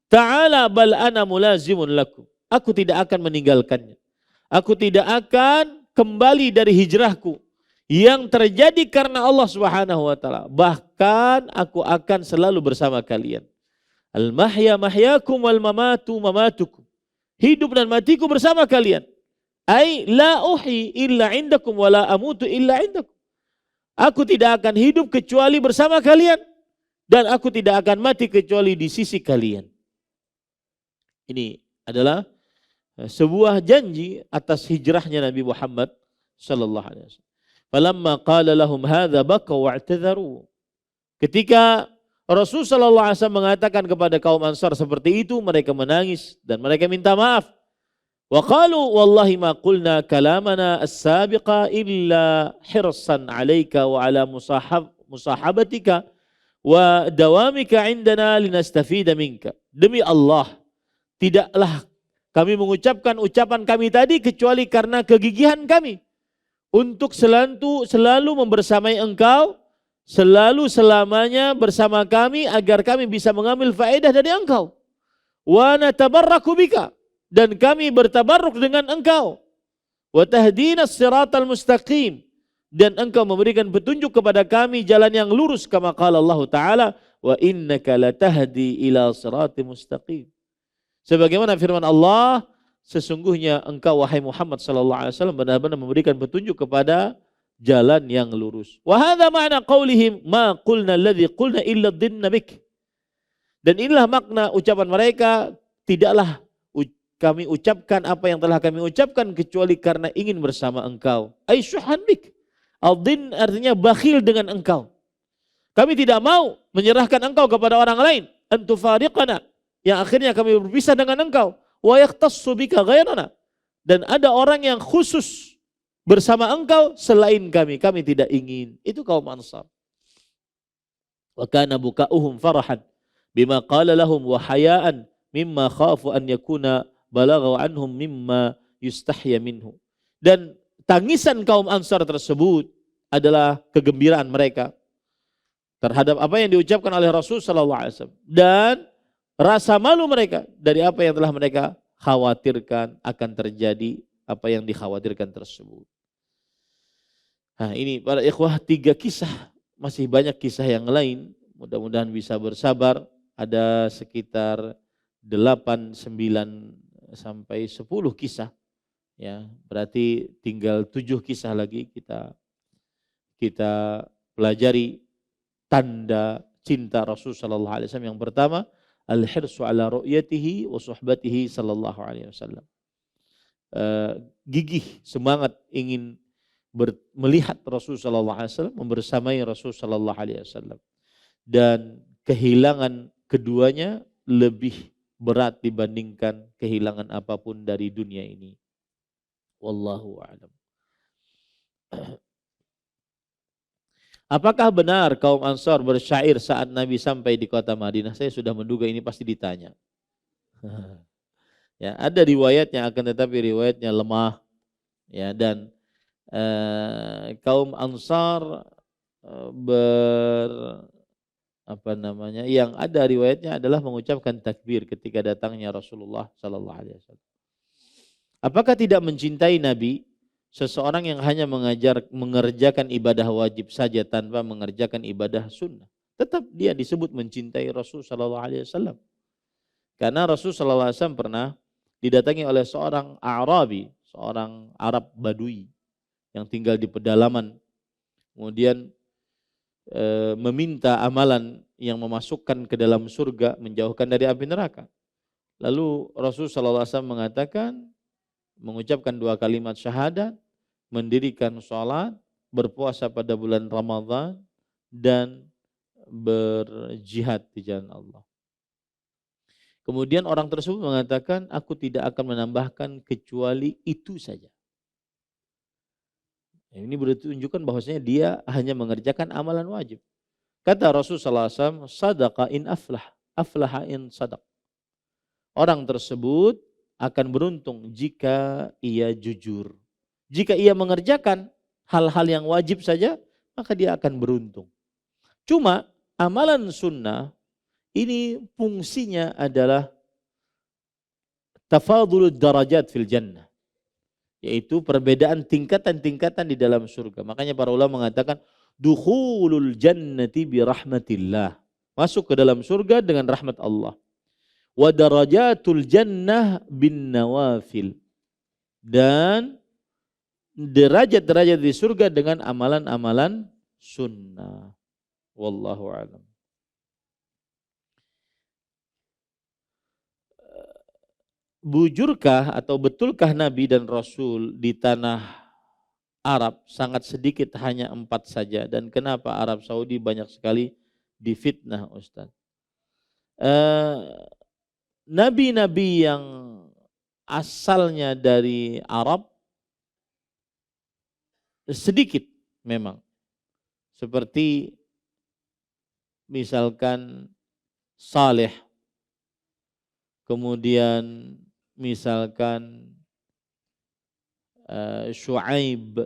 ta'ala bal ana mulazimun lakum. Aku tidak akan meninggalkannya. Aku tidak akan kembali dari hijrahku yang terjadi karena Allah Subhanahu wa taala. Bahkan aku akan selalu bersama kalian. Al mahya mahyakum wal mamatu mamatukum. Hidup dan matiku bersama kalian. Ai la uhi illa indakum wa la amutu illa indakum. Aku tidak akan hidup kecuali bersama kalian dan aku tidak akan mati kecuali di sisi kalian. Ini adalah sebuah janji atas hijrahnya Nabi Muhammad sallallahu alaihi wasallam. Falamma qala lahum hadza bakaw wa'tadharu. Ketika Rasul sallallahu alaihi wasallam mengatakan kepada kaum Ansar seperti itu, mereka menangis dan mereka minta maaf. Wa qalu wallahi ma qulna kalamana as-sabiqa illa hirsan 'alaika wa 'ala musahabatika wa dawamika 'indana linastafida minka. Demi Allah, tidaklah kami mengucapkan ucapan kami tadi kecuali karena kegigihan kami untuk selalu membersamai engkau, selalu selamanya bersama kami agar kami bisa mengambil faedah dari engkau. Wa natabarraku bika, dan kami bertabarruk dengan engkau. Wa tahdinas siratal mustaqim, dan engkau memberikan petunjuk kepada kami jalan yang lurus kama qala Allah Ta'ala wa innaka latahdi ila siratal mustaqim. Sebagaimana firman Allah, sesungguhnya engkau wahai Muhammad sallallahu alaihi wasallam benar-benar memberikan petunjuk kepada jalan yang lurus. Wa hadza ma'na qaulihim ma qulna alladhi qulna illa dhinna bik. Dan inilah makna ucapan mereka, tidaklah kami ucapkan apa yang telah kami ucapkan kecuali karena ingin bersama engkau. Ai syuhan bik. Al-din artinya bakhil dengan engkau. Kami tidak mau menyerahkan engkau kepada orang lain. Antufariqana, yang akhirnya kami berpisah dengan engkau. Wa yakhtassu bika ghairana, dan ada orang yang khusus bersama engkau selain kami. Kami tidak ingin. Itu kaum Ansar. Wa kana buka'uhum farahan bima qala lahum wa hayaan mimma khafu an yakuna balagha anhum mimma yustahya minhu. Dan tangisan kaum Ansar tersebut adalah kegembiraan mereka terhadap apa yang diucapkan oleh Rasul sallallahu alaihi wasallam, dan rasa malu mereka dari apa yang telah mereka khawatirkan akan terjadi, apa yang dikhawatirkan tersebut. Nah, ini para ikhwah 3 kisah, masih banyak kisah yang lain. Mudah-mudahan bisa bersabar. Ada sekitar 8, 9 sampai 10 kisah. Ya, berarti tinggal 7 kisah lagi kita pelajari tanda cinta Rasul sallallahu alaihi wasallam. Yang pertama, al-hirsu ala ru'yatihi wa suhbatihi sallallahu alaihi wasallam. Gigih, semangat ingin melihat Rasul sallallahu alaihi wasallam, membersamai Rasul sallallahu alaihi wasallam. Dan kehilangan keduanya lebih berat dibandingkan kehilangan apapun dari dunia ini. Wallahu a'lam. Apakah benar kaum Ansar bersyair saat Nabi sampai di kota Madinah? Saya sudah menduga ini pasti ditanya. Ya, ada riwayatnya, akan tetapi riwayatnya lemah. Ya, dan kaum Ansar yang ada riwayatnya adalah mengucapkan takbir ketika datangnya Rasulullah sallallahu alaihi wasallam. Apakah tidak mencintai Nabi seseorang yang hanya mengerjakan ibadah wajib saja tanpa mengerjakan ibadah sunnah? Tetap dia disebut mencintai Rasul sallallahu alaihi wasallam. Karena Rasul sallallahu alaihi wasallam pernah didatangi oleh seorang Arabi, seorang Arab Badui yang tinggal di pedalaman. Kemudian meminta amalan yang memasukkan ke dalam surga, menjauhkan dari api neraka. Lalu Rasul sallallahu alaihi wasallam mengatakan, mengucapkan 2 kalimat syahadat, mendirikan sholat, berpuasa pada bulan Ramadhan, dan berjihad di jalan Allah. Kemudian orang tersebut mengatakan, aku tidak akan menambahkan kecuali itu saja. Ini menunjukkan bahwasanya dia hanya mengerjakan amalan wajib. Kata Rasulullah SAW, sadaqa in aflaha in sadaq. Orang tersebut akan beruntung jika ia jujur. Jika ia mengerjakan hal-hal yang wajib saja, maka dia akan beruntung. Cuma amalan sunnah ini fungsinya adalah tafadulud darajat fil jannah, yaitu perbedaan tingkatan-tingkatan di dalam surga. Makanya para ulama mengatakan dukhulul jannati bi rahmatillah, masuk ke dalam surga dengan rahmat Allah. Wa darajatul jannah bin nawafil, dan derajat-derajat di surga dengan amalan-amalan sunnah. Wallahu a'lam. Bujurkah atau betulkah Nabi dan Rasul di tanah Arab sangat sedikit, hanya 4 saja, dan kenapa Arab Saudi banyak sekali difitnah, Ustaz? Nabi-nabi yang asalnya dari Arab sedikit memang, seperti misalkan Saleh, kemudian misalkan Syuaib.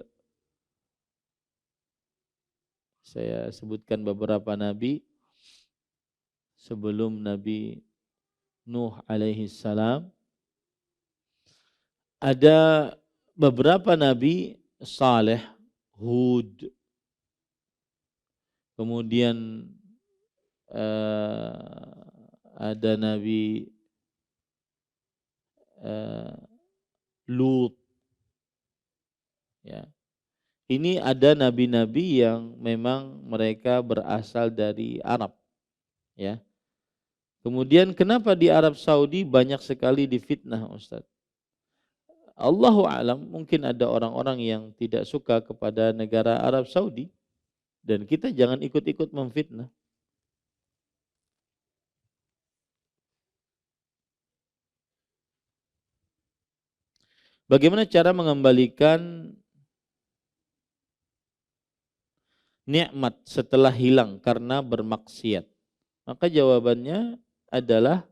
Saya sebutkan beberapa nabi sebelum Nabi Nuh alaihi salam. Ada beberapa nabi, Saleh, Hud, kemudian ada Nabi Lut. Ya. Ini ada nabi-nabi yang memang mereka berasal dari Arab. Ya. Kemudian kenapa di Arab Saudi banyak sekali difitnah, Ustaz? Allahu a'lam, mungkin ada orang-orang yang tidak suka kepada negara Arab Saudi dan kita jangan ikut-ikut memfitnah. Bagaimana cara mengembalikan nikmat setelah hilang karena bermaksiat? Maka jawabannya adalah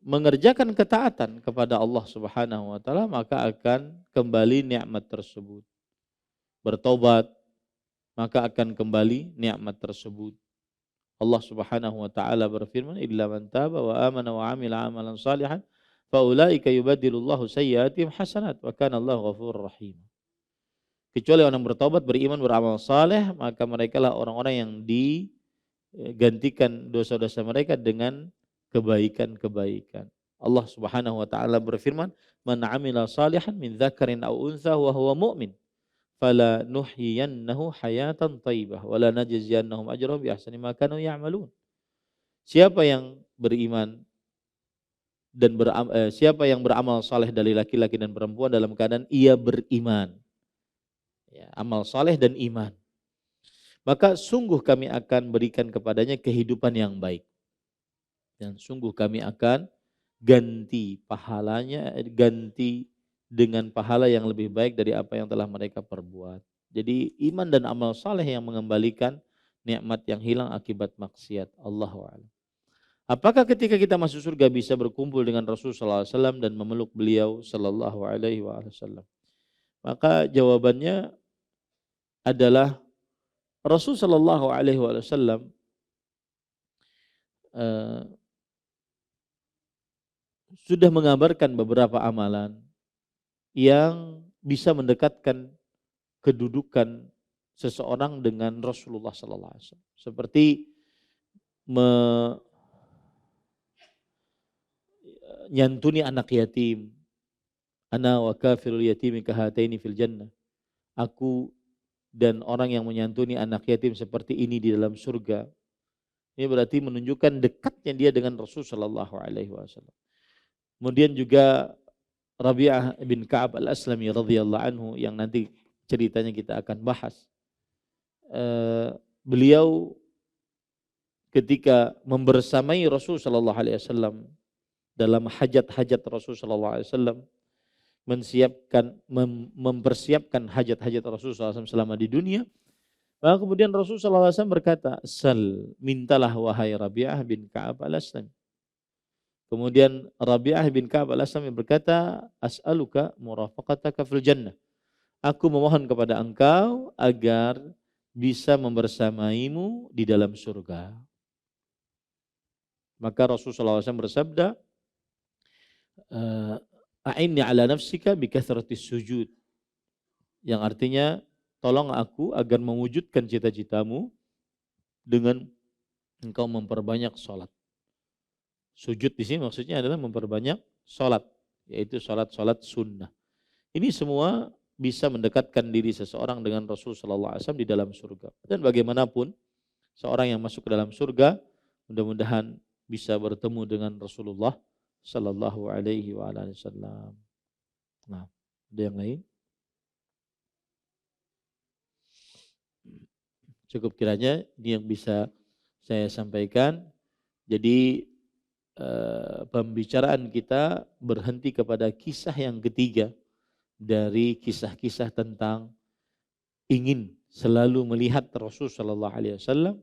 mengerjakan ketaatan kepada Allah Subhanahu wa taala, maka akan kembali nikmat tersebut. Bertobat, maka akan kembali nikmat tersebut. Allah Subhanahu wa taala berfirman, "Illa man taba wa amana wa amila amalan salihan faulaika yubaddilullahu sayyi'atihim hasanat wa kana Allahu ghafurur rahim." Kecuali orang bertobat, beriman, beramal saleh, maka merekalah orang-orang yang digantikan dosa-dosa mereka dengan kebaikan-kebaikan. Allah Subhanahu wa taala berfirman, "Man 'amila salihan min dzakarin aw untha wa huwa mu'min, fala nuhyiyannahu hayatan thayyibah wa la najziyannahum ajrahum bi ahsani ma kanu ya'malun." Siapa yang beriman dan siapa yang beramal saleh dari laki-laki dan perempuan dalam keadaan ia beriman, ya, amal saleh dan iman, maka sungguh kami akan berikan kepadanya kehidupan yang baik dan sungguh kami akan ganti pahalanya, ganti dengan pahala yang lebih baik dari apa yang telah mereka perbuat. Jadi iman dan amal saleh yang mengembalikan nikmat yang hilang akibat maksiat. Allahu a'lam. Apakah ketika kita masuk surga bisa berkumpul dengan Rasulullah SAW dan memeluk beliau Sallallahu Alaihi Wasallam? Maka jawabannya adalah Rasul Sallallahu Alaihi Wasallam sudah mengabarkan beberapa amalan yang bisa mendekatkan kedudukan seseorang dengan Rasulullah Sallallahu Alaihi Wasallam, seperti nyantuni anak yatim, ana wa kafirul yatimi kahataini fil jannah, aku dan orang yang menyantuni anak yatim seperti ini di dalam surga. Ini berarti menunjukkan dekatnya dia dengan Rasul sallallahu alaihi wasallam. Kemudian juga Rabi'ah bin Ka'ab al-Aslami radhiyallahu anhu yang nanti ceritanya kita akan bahas. Beliau ketika membersamai Rasul sallallahu alaihi wasallam dalam hajat-hajat Rasul sallallahu alaihi wasallam, mempersiapkan hajat-hajat Rasul sallallahu alaihi wasallam selama di dunia. Maka kemudian Rasul sallallahu alaihi wasallam berkata, "Sal, mintalah wahai Rabi'ah bin Ka'ab al-Aslami." Kemudian Rabi'ah bin Ka'ab al-Aslami berkata, "As'aluka murafaqataka fil jannah." Aku memohon kepada engkau agar bisa membersamaimu di dalam surga. Maka Rasulullah SAW bersabda, "A'inni ala nafsika bi kathratis sujud." Yang artinya, tolong aku agar mewujudkan cita-citamu dengan engkau memperbanyak salat. Sujud di sini maksudnya adalah memperbanyak salat, yaitu salat-salat sunnah. Ini semua bisa mendekatkan diri seseorang dengan Rasul sallallahu alaihi wasallam di dalam surga. Dan bagaimanapun seorang yang masuk ke dalam surga mudah-mudahan bisa bertemu dengan Rasulullah sallallahu alaihi wasallam. Nah, ada yang lain? Cukup kiranya ini yang bisa saya sampaikan. Jadi pembicaraan kita berhenti kepada kisah yang ketiga dari kisah-kisah tentang ingin selalu melihat Rasul sallallahu alaihi wasallam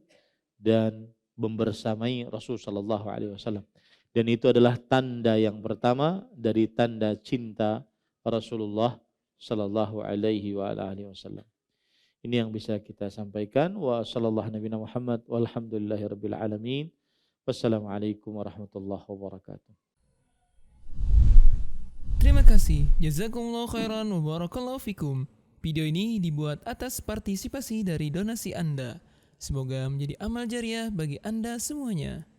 dan membersamai Rasul sallallahu alaihi wasallam. Dan itu adalah tanda yang pertama dari tanda cinta Rasulullah sallallahu alaihi wasallam. Ini yang bisa kita sampaikan. Wa sallallahu nabiyana Muhammad walhamdulillahirabbil alamin. Wassalamualaikum warahmatullahi wabarakatuh. Terima kasih. Jazakumullah khairan wa barakallahu fikum. Video ini dibuat atas partisipasi dari donasi Anda. Semoga menjadi amal jariah bagi Anda semuanya.